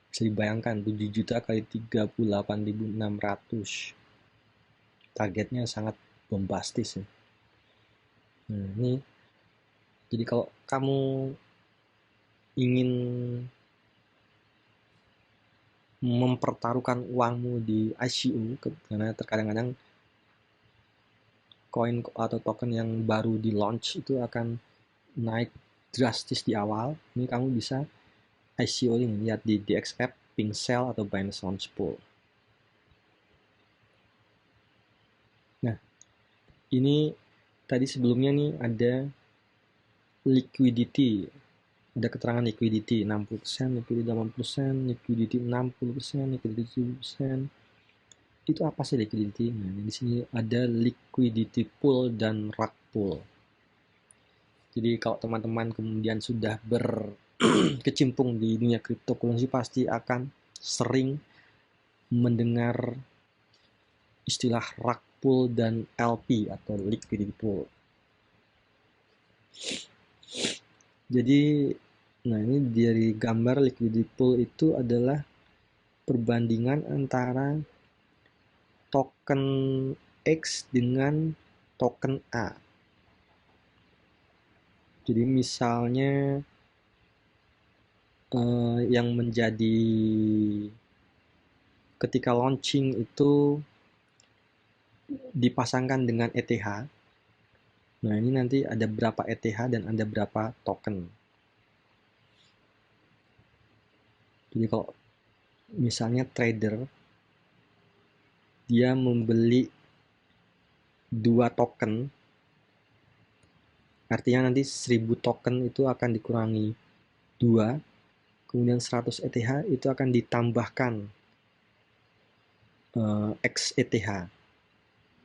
bisa dibayangkan 7 juta kali 38.600. Targetnya sangat bombastis ya. Nah, ini jadi kalau kamu ingin mempertaruhkan uangmu di ICO, karena terkadang-kadang koin atau token yang baru di launch itu akan naik drastis di awal. Ini kamu bisa ICO ini, lihat di DXF, Pincell, atau Binance Launch Pool. Nah, ini tadi sebelumnya nih ada liquidity. Ada keterangan liquidity 60%, liquidity 80%, liquidity 60%, liquidity 70%. Itu apa sih liquidity? Nah, di sini ada liquidity pool dan rug pool. Jadi kalau teman-teman kemudian sudah berkecimpung di dunia cryptocurrency pasti akan sering mendengar istilah rug pool dan LP atau liquidity pool. Jadi, nah ini dari gambar liquidity pool itu adalah perbandingan antara token X dengan token A. Jadi misalnya yang menjadi ketika launching itu dipasangkan dengan ETH. Nah ini nanti ada berapa ETH dan ada berapa token. Jadi kalau misalnya trader dia membeli 2 token, artinya nanti 1000 token itu akan dikurangi 2, kemudian 100 ETH itu akan ditambahkan X ETH.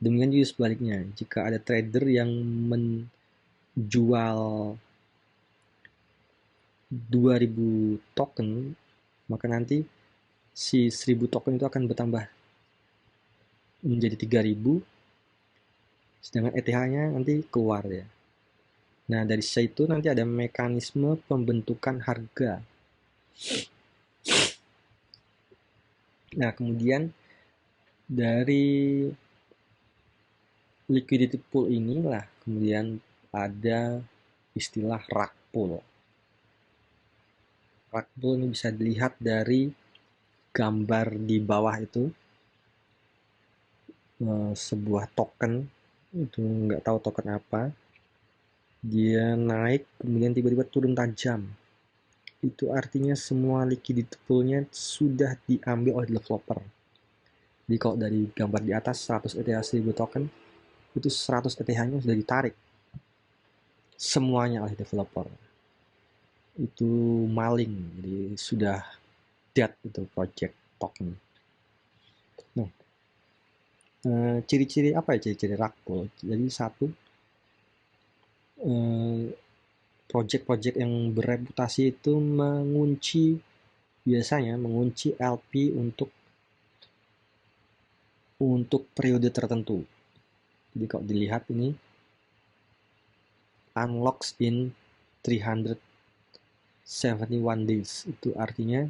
Demikian juga sebaliknya, jika ada trader yang menjual 2000 token, maka nanti si 1000 token itu akan bertambah menjadi 3000, sedangkan ETH-nya nanti keluar ya. Nah, dari situ nanti ada mekanisme pembentukan harga. Nah, kemudian dari liquidity pool inilah kemudian ada istilah rug pool. Rug pool ini bisa dilihat dari gambar di bawah itu, sebuah token, itu nggak tahu token apa, dia naik kemudian tiba-tiba turun tajam. Itu artinya semua liquidity pool-nya sudah diambil oleh developer. Jadi kalau dari gambar di atas 100 ETH 1000 token, itu 100 ETH-nya sudah ditarik semuanya oleh developer. Itu maling, jadi sudah dead itu project token. Nah, ciri-ciri apa ya ciri-ciri rug pool? Jadi satu, project-project yang bereputasi itu biasanya mengunci LP untuk periode tertentu. Jadi kalau dilihat ini unlocks in 371 days, itu artinya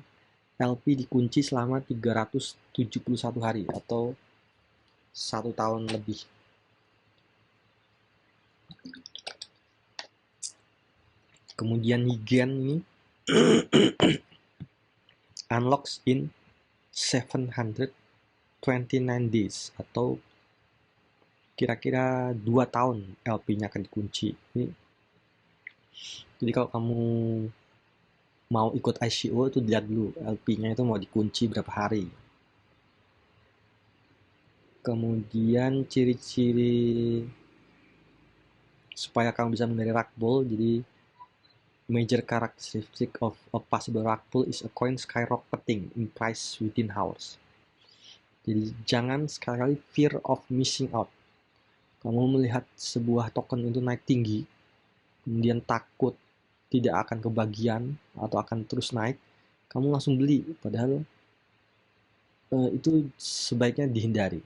LP dikunci selama 371 hari atau 1 tahun lebih. Kemudian Yigen ini unlocks in 729 days atau kira-kira 2 tahun LP-nya akan dikunci. Jadi kalau kamu mau ikut ICO itu lihat dulu LP-nya itu mau dikunci berapa hari. Kemudian ciri-ciri supaya kamu bisa menghindari rug pool, jadi major characteristic of a possible rug pull is a coin skyrocketing in price within hours. Jadi jangan sekali-kali fear of missing out. Kamu melihat sebuah token itu naik tinggi, kemudian takut tidak akan kebagian atau akan terus naik, kamu langsung beli, padahal itu sebaiknya dihindari.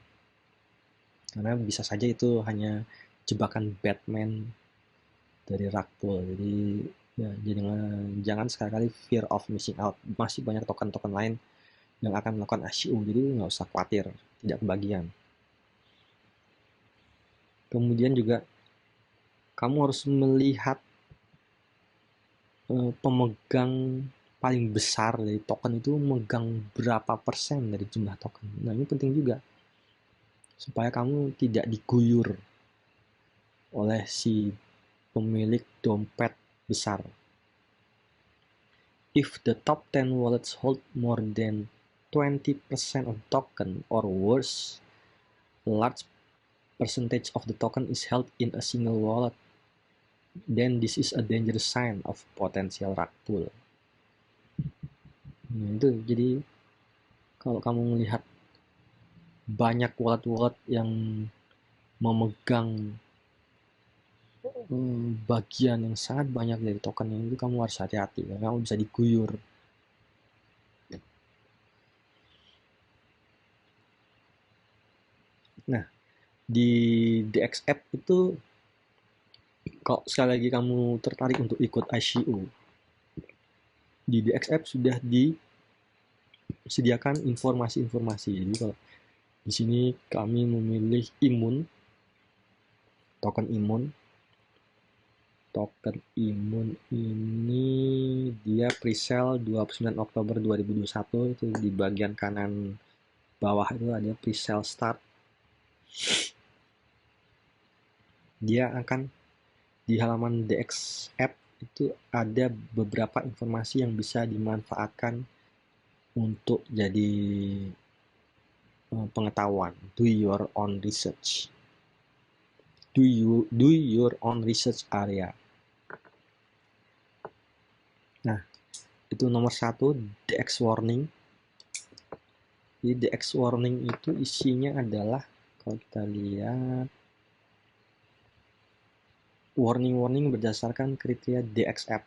Karena bisa saja itu hanya jebakan Batman dari rug pull. Jadi ya, jangan sekali-kali fear of missing out. Masih banyak token-token lain yang akan melakukan ICO, jadi nggak usah khawatir tidak kebagian. Kemudian juga kamu harus melihat pemegang paling besar dari token itu memegang berapa persen dari jumlah token. Nah, ini penting juga supaya kamu tidak diguyur oleh si pemilik dompet besar. If the top 10 wallets hold more than 20% of token or worse, a large percentage of the token is held in a single wallet, then this is a dangerous sign of potential rug pull. Nah, itu jadi kalau kamu melihat banyak wallet-wallet yang memegang bagian yang sangat banyak dari token itu, kamu harus hati-hati karena kamu bisa diguyur. Nah, di DXF itu kalau sekali lagi kamu tertarik untuk ikut ICO, di DXF sudah disediakan informasi-informasi. Jadi kalau di sini kami memilih imun, token imun. Token imun ini dia presale 29 Oktober 2021, itu di bagian kanan bawah itu ada presale start. Dia akan di halaman DXF itu ada beberapa informasi yang bisa dimanfaatkan untuk jadi pengetahuan. Do your own research. Do your own research area. Nah, itu nomor 1, DX warning. Jadi DX warning itu isinya adalah, kalau kita lihat, warning-warning berdasarkan kriteria DXF.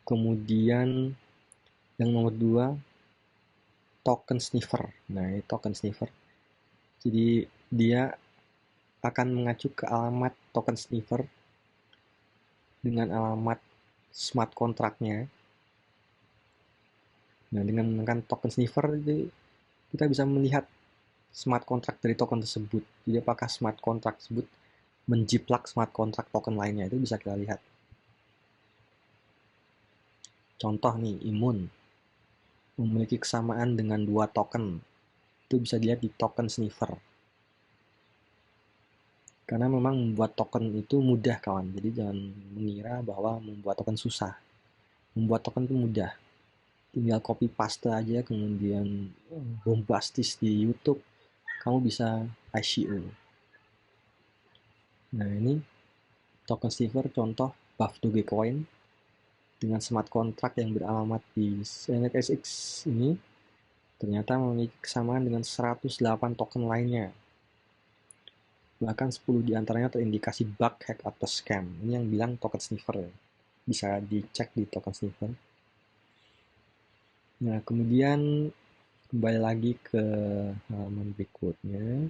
Kemudian yang nomor 2, token sniffer. Nah, ini token sniffer. Jadi dia akan mengacu ke alamat token sniffer dengan alamat smart contract-nya. Nah, dengan menggunakan token sniffer itu kita bisa melihat smart contract dari token tersebut. Jadi apakah smart contract tersebut menjiplak smart contract token lainnya, itu bisa kita lihat. Contoh nih, imun memiliki kesamaan dengan 2 token. Itu bisa dilihat di token sniffer. Karena memang membuat token itu mudah, kawan. Jadi jangan mengira bahwa membuat token susah. Membuat token itu mudah. Tinggal copy paste aja, kemudian bombastis di YouTube, kamu bisa ICO. Nah, ini token sniffer contoh Buff Dogecoin dengan smart contract yang beralamat di NFSX ini ternyata memiliki kesamaan dengan 108 token lainnya. Bahkan 10 diantaranya terindikasi bug, hack, atau scam. Ini yang bilang token sniffer. Bisa dicek di token sniffer. Nah, kemudian kembali lagi ke halaman berikutnya.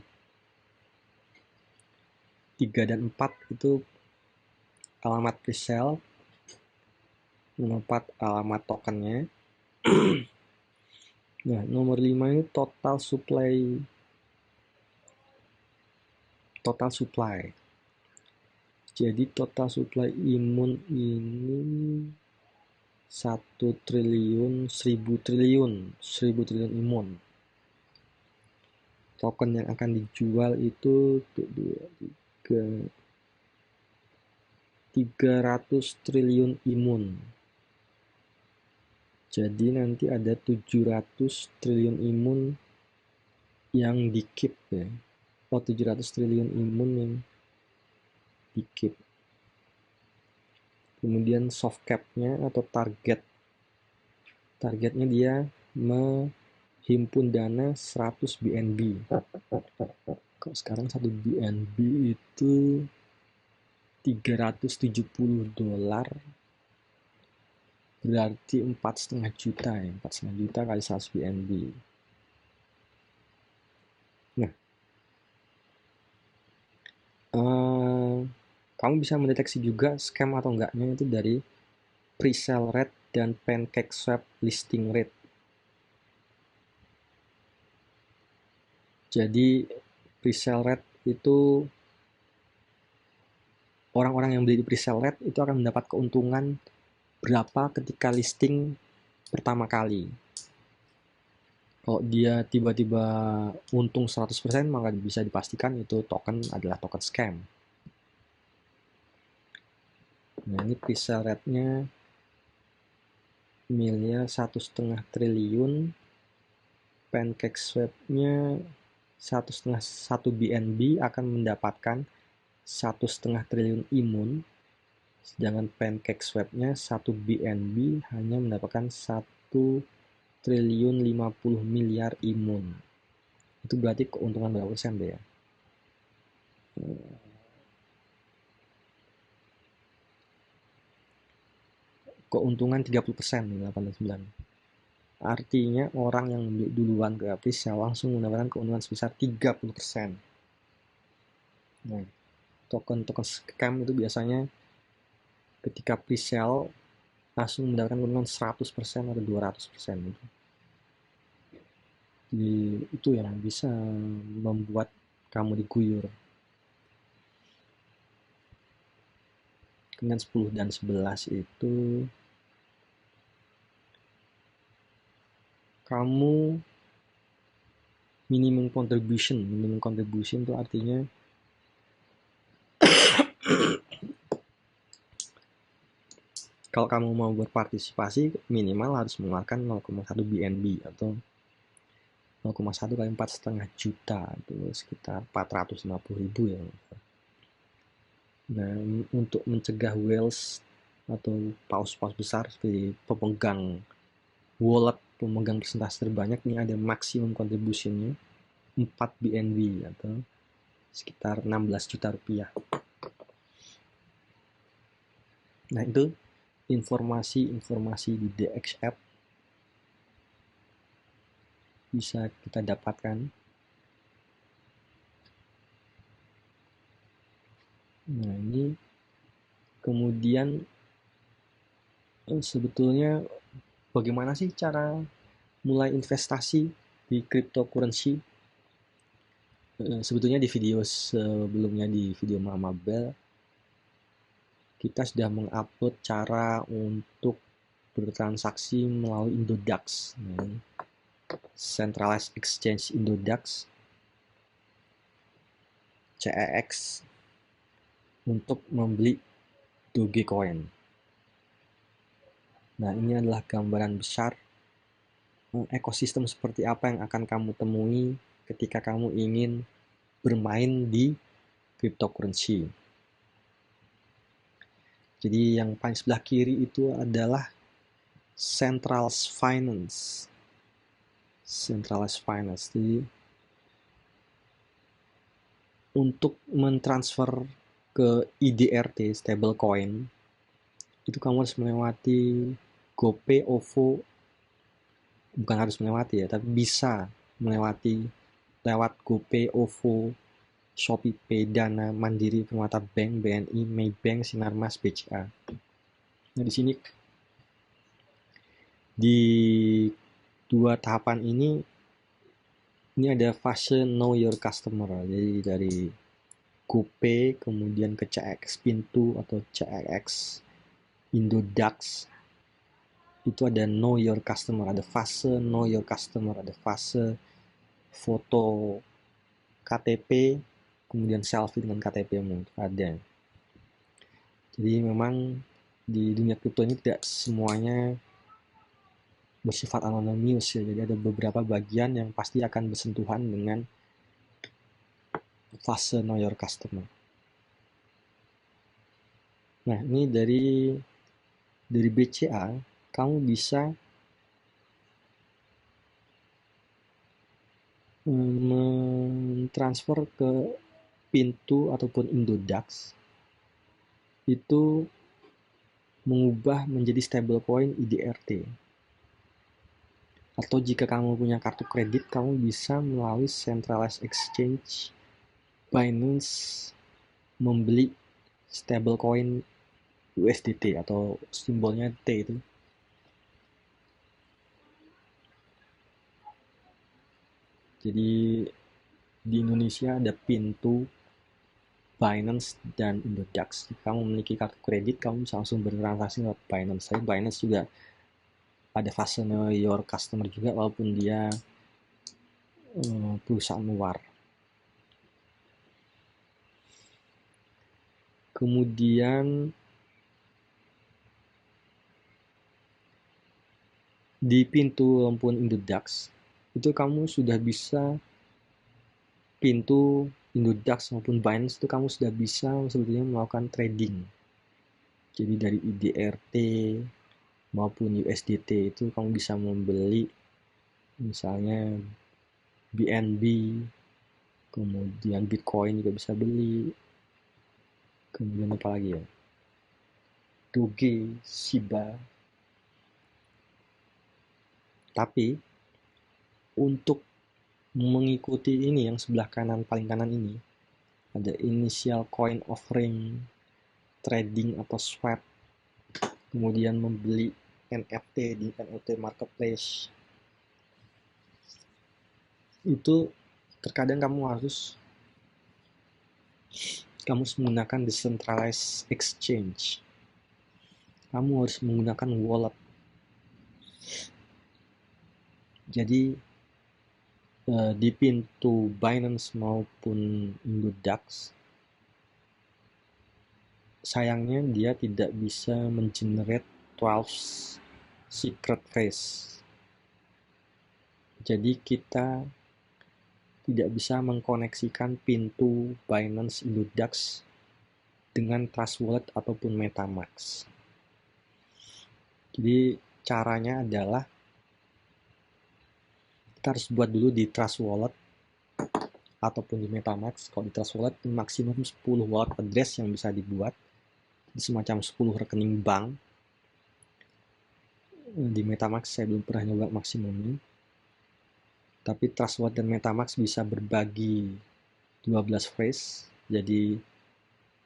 3 dan 4 itu alamat presale. Nomor 4 alamat tokennya. Nah, nomor 5 ini total supply. Jadi total supply imun ini 1 triliun, 1000 triliun imun. Token yang akan dijual itu 300 triliun imun. Jadi nanti ada 700 triliun imun yang di-keep ya. 700 triliun imun yang dikit. Kemudian soft cap-nya atau targetnya dia menghimpun dana 100 BNB. Kalau sekarang 1 BNB itu $370, berarti 4,5 juta ya, 4,5 juta kali 100 BNB. Nah, kamu bisa mendeteksi juga scam atau enggaknya itu dari pre-sale rate dan PancakeSwap listing rate. Jadi pre-sale rate itu orang-orang yang beli di pre-sale rate itu akan mendapat keuntungan berapa ketika listing pertama kali. Kalau dia tiba-tiba untung 100%, maka bisa dipastikan itu token adalah token scam. Nah, ini pre-sale rate-nya miliar 1,5 triliun, PancakeSwap-nya 1 BNB akan mendapatkan 1,5 triliun imun, sedangkan PancakeSwap-nya 1 BNB hanya mendapatkan 1 triliun 50 miliar imun. Itu berarti keuntungan berapa persen deh ya? Keuntungan 30% di 89. Artinya orang yang membeli duluan ke pre-sale langsung mendapatkan keuntungan sebesar 30%. Nah, token-token scam itu biasanya ketika pre-sale langsung mendapatkan keuntungan 100% atau 200% gitu. Jadi itu yang bisa membuat kamu diguyur. Kemudian 10 dan 11 itu kamu minimum contribution itu artinya kalau kamu mau berpartisipasi minimal harus mengeluarkan 0,1 BNB atau 0,1 kali 4,5 juta, itu sekitar 450.000 ya. Nah, untuk mencegah whales atau paus-paus besar seperti pemegang wallet, pemegang persentase terbanyak, ini ada maksimum contribution-nya 4 BNB atau sekitar 16 juta rupiah. Nah, itu informasi-informasi di DX App bisa kita dapatkan. Nah, ini kemudian sebetulnya bagaimana sih cara mulai investasi di cryptocurrency? Sebetulnya di video sebelumnya, di video Mama Bell, kita sudah mengupload cara untuk bertransaksi melalui Indodax, Centralized Exchange Indodax, CEX, untuk membeli Dogecoin. Nah, ini adalah gambaran besar ekosistem seperti apa yang akan kamu temui ketika kamu ingin bermain di cryptocurrency. Jadi yang paling sebelah kiri itu adalah Centralized Finance. Jadi untuk mentransfer ke IDRT, stablecoin, itu kamu harus melewati GoPay, OVO, bukan harus melewati ya, tapi bisa melewati lewat GoPay, OVO, ShopeePay, Dana, Mandiri, Permata Bank, BNI, Maybank, Sinarmas, BCA. Nah, di sini di dua tahapan ini ada fase know your customer. Jadi dari GoPay kemudian ke CX Pintu atau CX Indodax, itu ada know your customer, ada fase know your customer, ada fase foto KTP, kemudian selfie dengan KTP-mu, ada. Jadi memang di dunia kripto ini tidak semuanya bersifat anonymous ya, jadi ada beberapa bagian yang pasti akan bersentuhan dengan fase know your customer. Nah, ini dari BCA kamu bisa mentransfer ke pintu ataupun Indodax itu mengubah menjadi stablecoin IDRT. Atau jika kamu punya kartu kredit, kamu bisa melalui centralized exchange Binance membeli stablecoin USDT atau simbolnya T itu. Jadi di Indonesia ada pintu Binance dan Indodax. Jika kamu memiliki kartu kredit, kamu bisa langsung bertransaksi lewat Binance. Tapi Binance juga ada fase know your customer juga, walaupun dia perusahaan luar. Kemudian di pintu maupun Indodax itu kamu sudah bisa, pintu Indodax maupun Binance itu kamu sudah bisa sebetulnya melakukan trading. Jadi dari IDRT maupun USDT itu kamu bisa membeli misalnya BNB, kemudian Bitcoin juga bisa beli, kemudian apa lagi ya, Doge, Shiba. Tapi untuk mengikuti ini yang sebelah kanan, paling kanan ini, ada initial coin offering, trading atau swap, kemudian membeli NFT di NFT marketplace. Itu terkadang kamu harus menggunakan decentralized exchange. Kamu harus menggunakan wallet. Jadi di pintu Binance maupun Indodax, sayangnya dia tidak bisa mengenerate 12 secret phrase. Jadi kita tidak bisa mengkoneksikan pintu Binance Indodax dengan Trust Wallet ataupun MetaMask. Jadi caranya adalah kita harus buat dulu di Trust Wallet ataupun di MetaMask. Kalau di Trust Wallet maksimum 10 wallet address yang bisa dibuat, semacam 10 rekening bank. Di MetaMask saya belum pernah nyoba maksimumnya. Tapi Trust Wallet dan MetaMask bisa berbagi 12 phrase. Jadi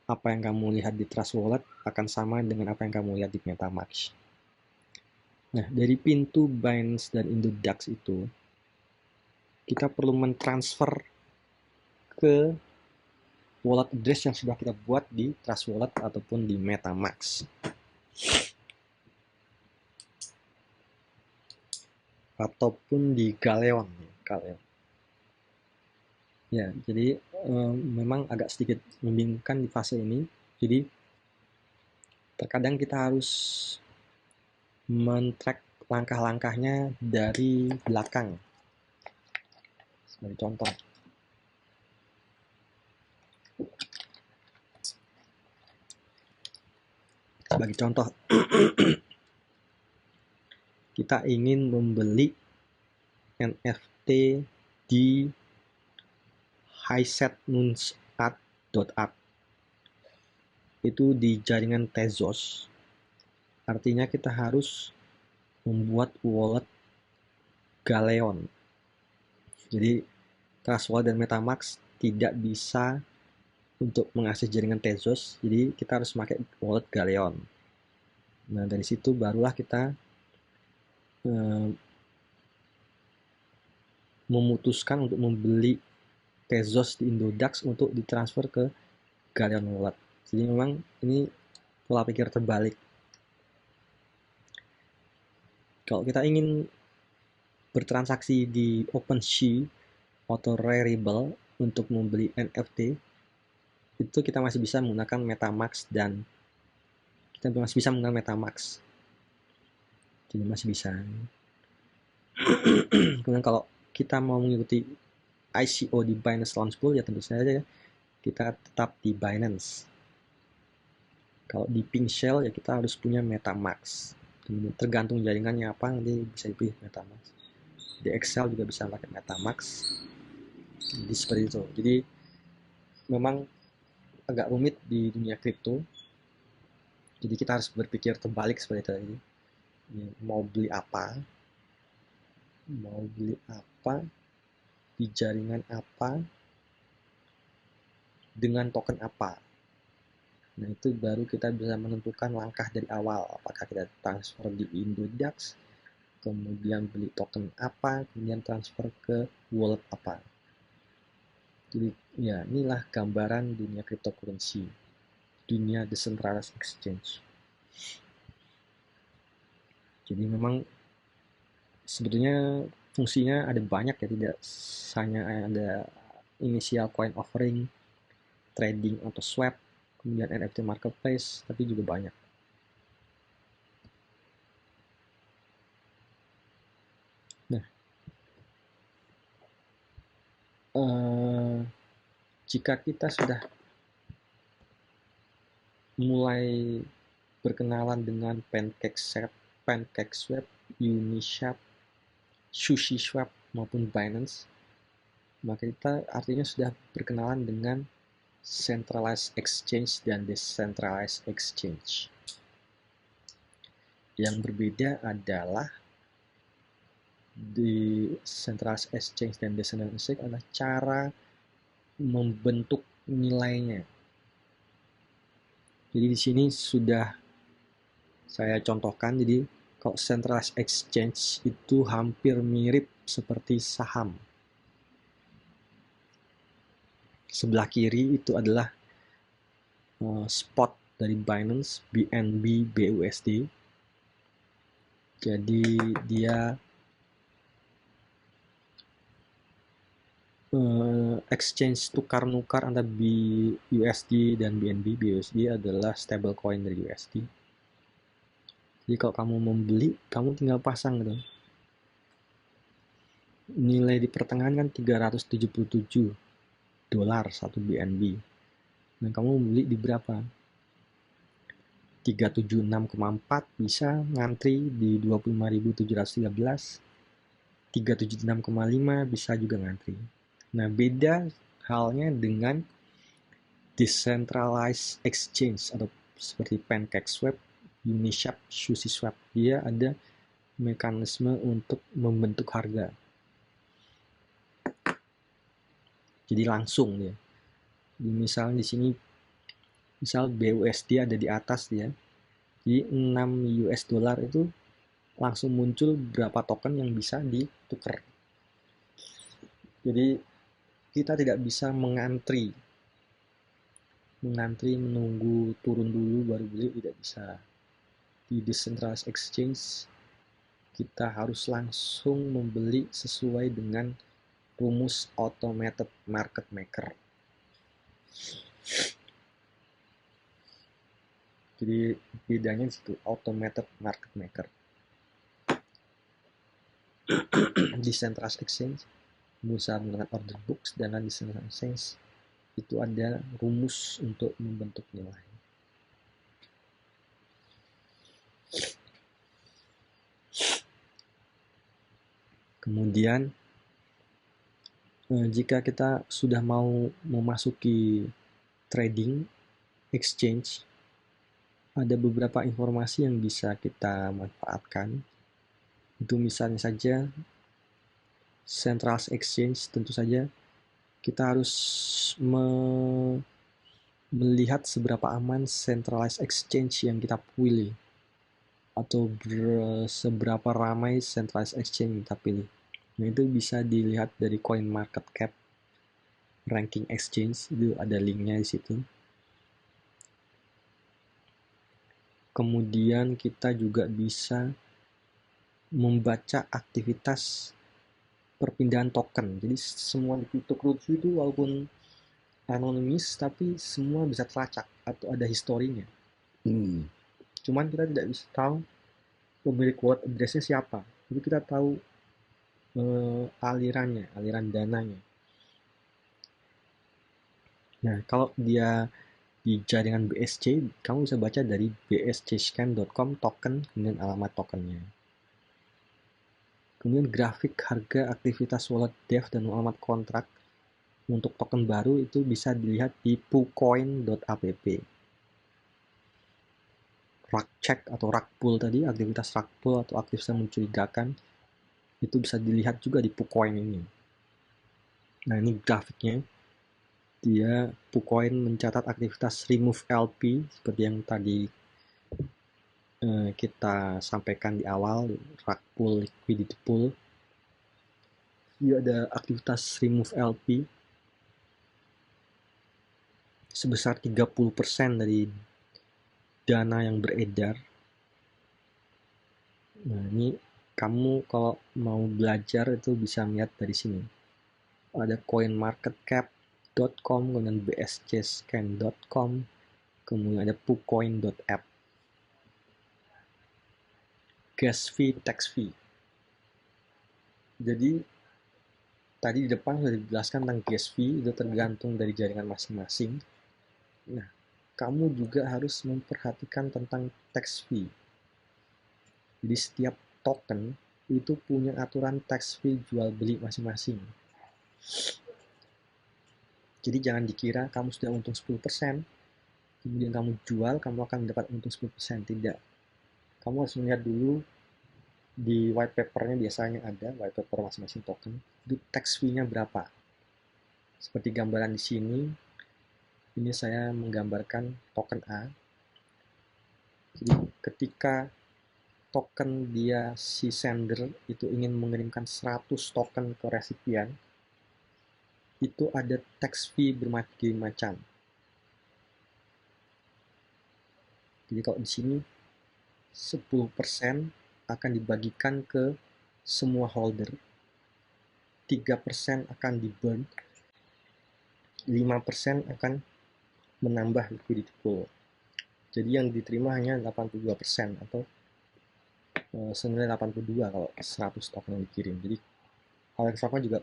apa yang kamu lihat di Trust Wallet akan sama dengan apa yang kamu lihat di MetaMask. Nah, dari pintu Binance dan Indodax itu, kita perlu mentransfer ke wallet address yang sudah kita buat di Trust Wallet ataupun di MetaMask. Ataupun di Galeon. Ya, jadi memang agak sedikit membingungkan di fase ini. Jadi terkadang kita harus men-track langkah-langkahnya dari belakang. Sebagai contoh. Kita ingin membeli NFT di hisetnunsat.art. Itu di jaringan Tezos. Artinya kita harus membuat wallet Galeon. Jadi Trust Wallet dan MetaMask tidak bisa untuk mengakses jaringan Tezos, jadi kita harus pakai wallet Galeon. Nah, dari situ barulah kita memutuskan untuk membeli Tezos di Indodax untuk ditransfer ke Galeon Wallet. Jadi memang ini pola pikir terbalik. Kalau kita ingin bertransaksi di OpenSea atau Rarible untuk membeli NFT, itu kita masih bisa menggunakan MetaMask dan kita masih bisa menggunakan MetaMask. Jadi masih bisa. Kemudian kalau kita mau mengikuti ICO di Binance Launch Pool, ya tentu saja kita tetap di Binance. Kalau di Pink Shell ya kita harus punya MetaMask. Tergantung jaringannya apa, nanti bisa dipilih MetaMask. Di Excel juga bisa pakai MetaMask. Jadi seperti itu. Jadi memang agak rumit di dunia kripto. Jadi kita harus berpikir terbalik seperti tadi. Mau beli apa? Mau beli apa? Di jaringan apa? Dengan token apa? Nah, itu baru kita bisa menentukan langkah dari awal. Apakah kita transfer di Indodax, kemudian beli token apa, kemudian transfer ke wallet apa. Jadi, ya inilah gambaran dunia cryptocurrency, dunia decentralized exchange. Jadi memang sebetulnya fungsinya ada banyak ya, tidak hanya ada initial coin offering, trading atau swap, kemudian NFT marketplace, tapi juga banyak. Nah, jika kita sudah mulai berkenalan dengan PancakeSwap, Uniswap, SushiSwap maupun Binance, maka kita artinya sudah berkenalan dengan centralized exchange dan decentralized exchange. Yang berbeda adalah di centralized exchange dan decentralized exchange adalah cara membentuk nilainya. Jadi di sini sudah saya contohkan. Jadi kalau centralized exchange itu hampir mirip seperti saham. Sebelah kiri itu adalah spot dari Binance, BNB, BUSD. Jadi dia exchange tukar-nukar antara BUSD dan BNB. BUSD adalah stablecoin dari USD. Jadi kalau kamu membeli, kamu tinggal pasang gitu. Nilai di pertengahan kan 377 dolar satu BNB. Nah, kamu beli di berapa? 376,4 bisa ngantri di 25.713. 376,5 bisa juga ngantri. Nah, beda halnya dengan decentralized exchange atau seperti PancakeSwap, Uniswap, SushiSwap. Dia ada mekanisme untuk membentuk harga. Jadi langsung dia. Misalnya di sini, misal BUSD ada di atas dia. Jadi 6 US dollar itu langsung muncul berapa token yang bisa ditukar. Jadi kita tidak bisa mengantri menunggu turun dulu baru beli, tidak bisa. Di decentralized exchange kita harus langsung membeli sesuai dengan rumus automated market maker. Jadi bedanya di situ, automated market maker. Decentralized exchange bisa menggunakan order books, dan decentralized exchange itu ada rumus untuk membentuk nilai. Kemudian jika kita sudah mau memasuki trading exchange, ada beberapa informasi yang bisa kita manfaatkan. Itu misalnya saja centralized exchange, tentu saja kita harus melihat seberapa aman centralized exchange yang kita pilih, atau seberapa ramai centralized exchange yang kita pilih. Nah, itu bisa dilihat dari CoinMarketCap ranking exchange, itu ada linknya di situ. Kemudian kita juga bisa membaca aktivitas perpindahan token. Jadi semua di cryptocurrency itu walaupun anonimus, tapi semua bisa terlacak atau ada historinya. Cuman kita tidak bisa tahu pemilik wallet address-nya siapa. Jadi kita tahu aliran dananya. Nah, kalau dia di jaringan BSC, kamu bisa baca dari bscscan.com token, kemudian alamat tokennya. Kemudian grafik harga aktivitas wallet dev dan alamat kontrak untuk token baru itu bisa dilihat di pucoin.app. Rug check atau rug pull tadi, aktivitas rug pull atau aktivitas mencurigakan, itu bisa dilihat juga di pucoin ini. Nah, ini grafiknya. Dia pucoin mencatat aktivitas remove LP seperti yang tadi kita sampaikan di awal, rug pull, liquidity pull. Dia ada aktivitas remove LP sebesar 30% dari dana yang beredar. Nah, ini kamu kalau mau belajar itu bisa lihat dari sini. Ada coinmarketcap.com, kemudian bscscan.com, kemudian ada pucoin.app. Gas fee, tax fee. Jadi tadi di depan sudah dijelaskan tentang gas fee, itu tergantung dari jaringan masing-masing. Nah, kamu juga harus memperhatikan tentang tax fee. Jadi setiap token itu punya aturan tax fee jual beli masing-masing. Jadi jangan dikira kamu sudah untung 10%, kemudian kamu jual, kamu akan mendapat untung 10%. Tidak. Kamu harus melihat dulu di white paper-nya, biasanya ada white paper masing-masing token, itu tax fee-nya berapa. Seperti gambaran di sini, ini saya menggambarkan token A. Jadi ketika token dia si sender itu ingin mengirimkan 100 token ke resipien, itu ada tax fee berbagai macam. Jadi kalau di sini 10% akan dibagikan ke semua holder, 3% akan di burn, 5% akan menambah liquidity pool. Jadi yang diterima hanya 82% atau senilai 82 kalau 100 token yang dikirim. Jadi hal yang sama juga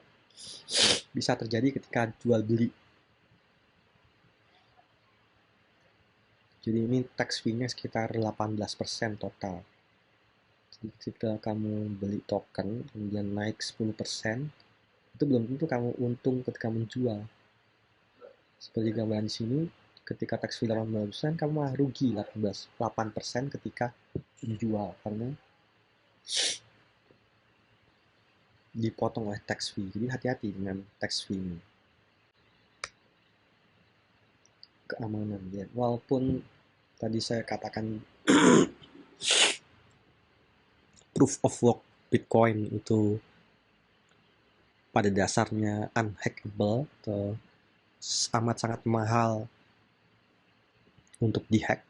bisa terjadi ketika jual beli. Jadi ini tax fee-nya sekitar 18% total. Jadi ketika kamu beli token kemudian naik 10%, itu belum tentu kamu untung ketika menjual. Seperti gambaran di sini, ketika tax fee 18%, kamu malah rugi 8% ketika menjual karena dipotong oleh tax fee. Jadi hati-hati dengan tax fee ini. Keamanan ya. Walaupun tadi saya katakan proof of work Bitcoin itu pada dasarnya unhackable atau amat sangat mahal untuk dihack,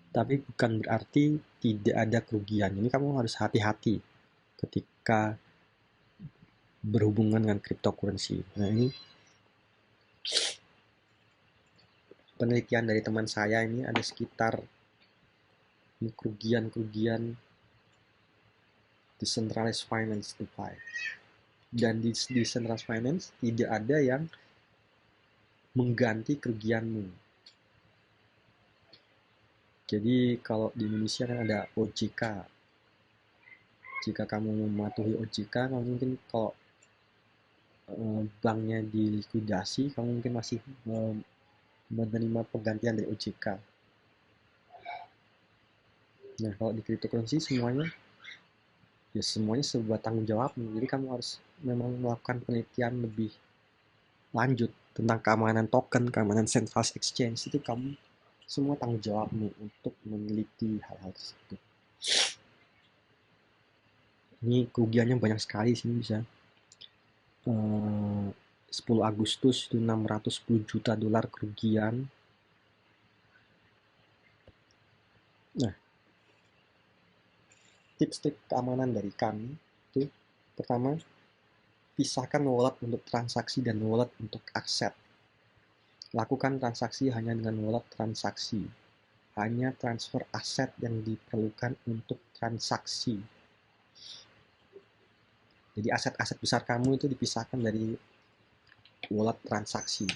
tapi bukan berarti tidak ada kerugian. Ini kamu harus hati-hati ketika berhubungan dengan cryptocurrency. Nah, ini penelitian dari teman saya, ini ada sekitar kerugian decentralized finance DeFi. Dan di decentralized finance tidak ada yang mengganti kerugianmu. Jadi kalau di Indonesia kan ada OJK. Jika kamu mematuhi OJK, kamu mungkin kalau banknya dilikuidasi, kamu mungkin masih menerima penggantian dari OJK. Nah, kalau di cryptocurrency semuanya sebuah tanggung jawab. Jadi kamu harus memang melakukan penelitian lebih lanjut tentang keamanan token, keamanan centralized exchange. Itu kamu semua tanggung jawabmu untuk meneliti hal-hal tersebut. Ini kerugiannya banyak sekali, sini bisa 10 Agustus itu 610 juta dolar kerugian. Nah, tips-tips keamanan dari kami itu pertama, pisahkan wallet untuk transaksi dan wallet untuk aset. Lakukan transaksi hanya dengan wallet transaksi. Hanya transfer aset yang diperlukan untuk transaksi. Jadi aset-aset besar kamu itu dipisahkan dari wallet transaksi.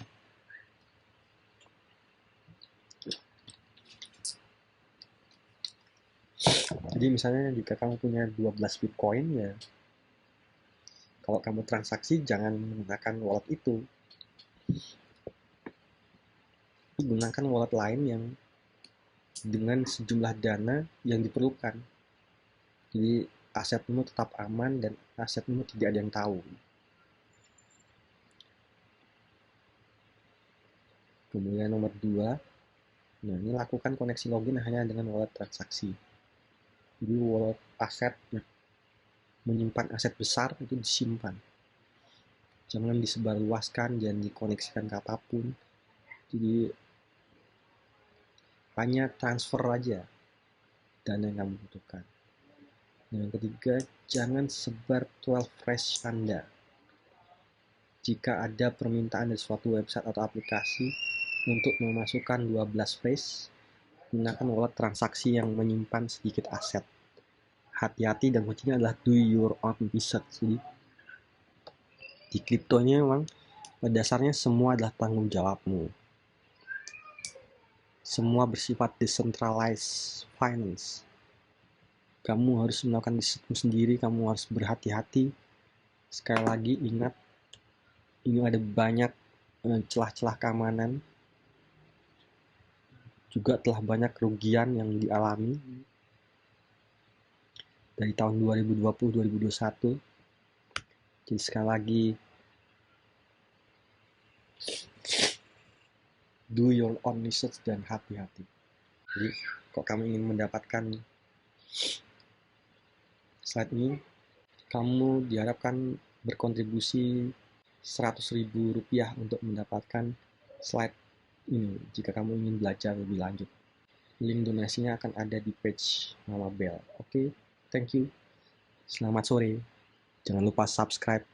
Jadi misalnya jika kamu punya 12 Bitcoin ya, kalau kamu transaksi jangan menggunakan wallet itu. Gunakan wallet lain yang dengan sejumlah dana yang diperlukan. Jadi asetmu tetap aman dan asetmu tidak ada yang tahu. Kemudian nomor 2, nah ini lakukan koneksi login hanya dengan wallet transaksi. Jadi wallet aset menyimpan aset besar itu disimpan, jangan disebarluaskan, jangan dikoneksikan ke apapun. Jadi hanya transfer aja dana yang kamu butuhkan. Yang ketiga, jangan sebar 12 phrase Anda. Jika ada permintaan dari suatu website atau aplikasi untuk memasukkan 12 phrase, gunakan wallet transaksi yang menyimpan sedikit aset. Hati-hati, dan kuncinya adalah do your own research. Jadi di kriptonya memang pada dasarnya semua adalah tanggung jawabmu. Semua bersifat decentralized finance. Kamu harus melakukan risetmu sendiri, kamu harus berhati-hati. Sekali lagi ingat, ini ada banyak celah-celah keamanan. Juga telah banyak kerugian yang dialami dari tahun 2020-2021. Jadi sekali lagi, do your own research dan hati-hati. Jadi kalau kamu ingin mendapatkan slide ini, kamu diharapkan berkontribusi Rp100.000 untuk mendapatkan slide ini jika kamu ingin belajar lebih lanjut. Link donasinya akan ada di page Mama Bell. Oke, thank you. Selamat sore. Jangan lupa subscribe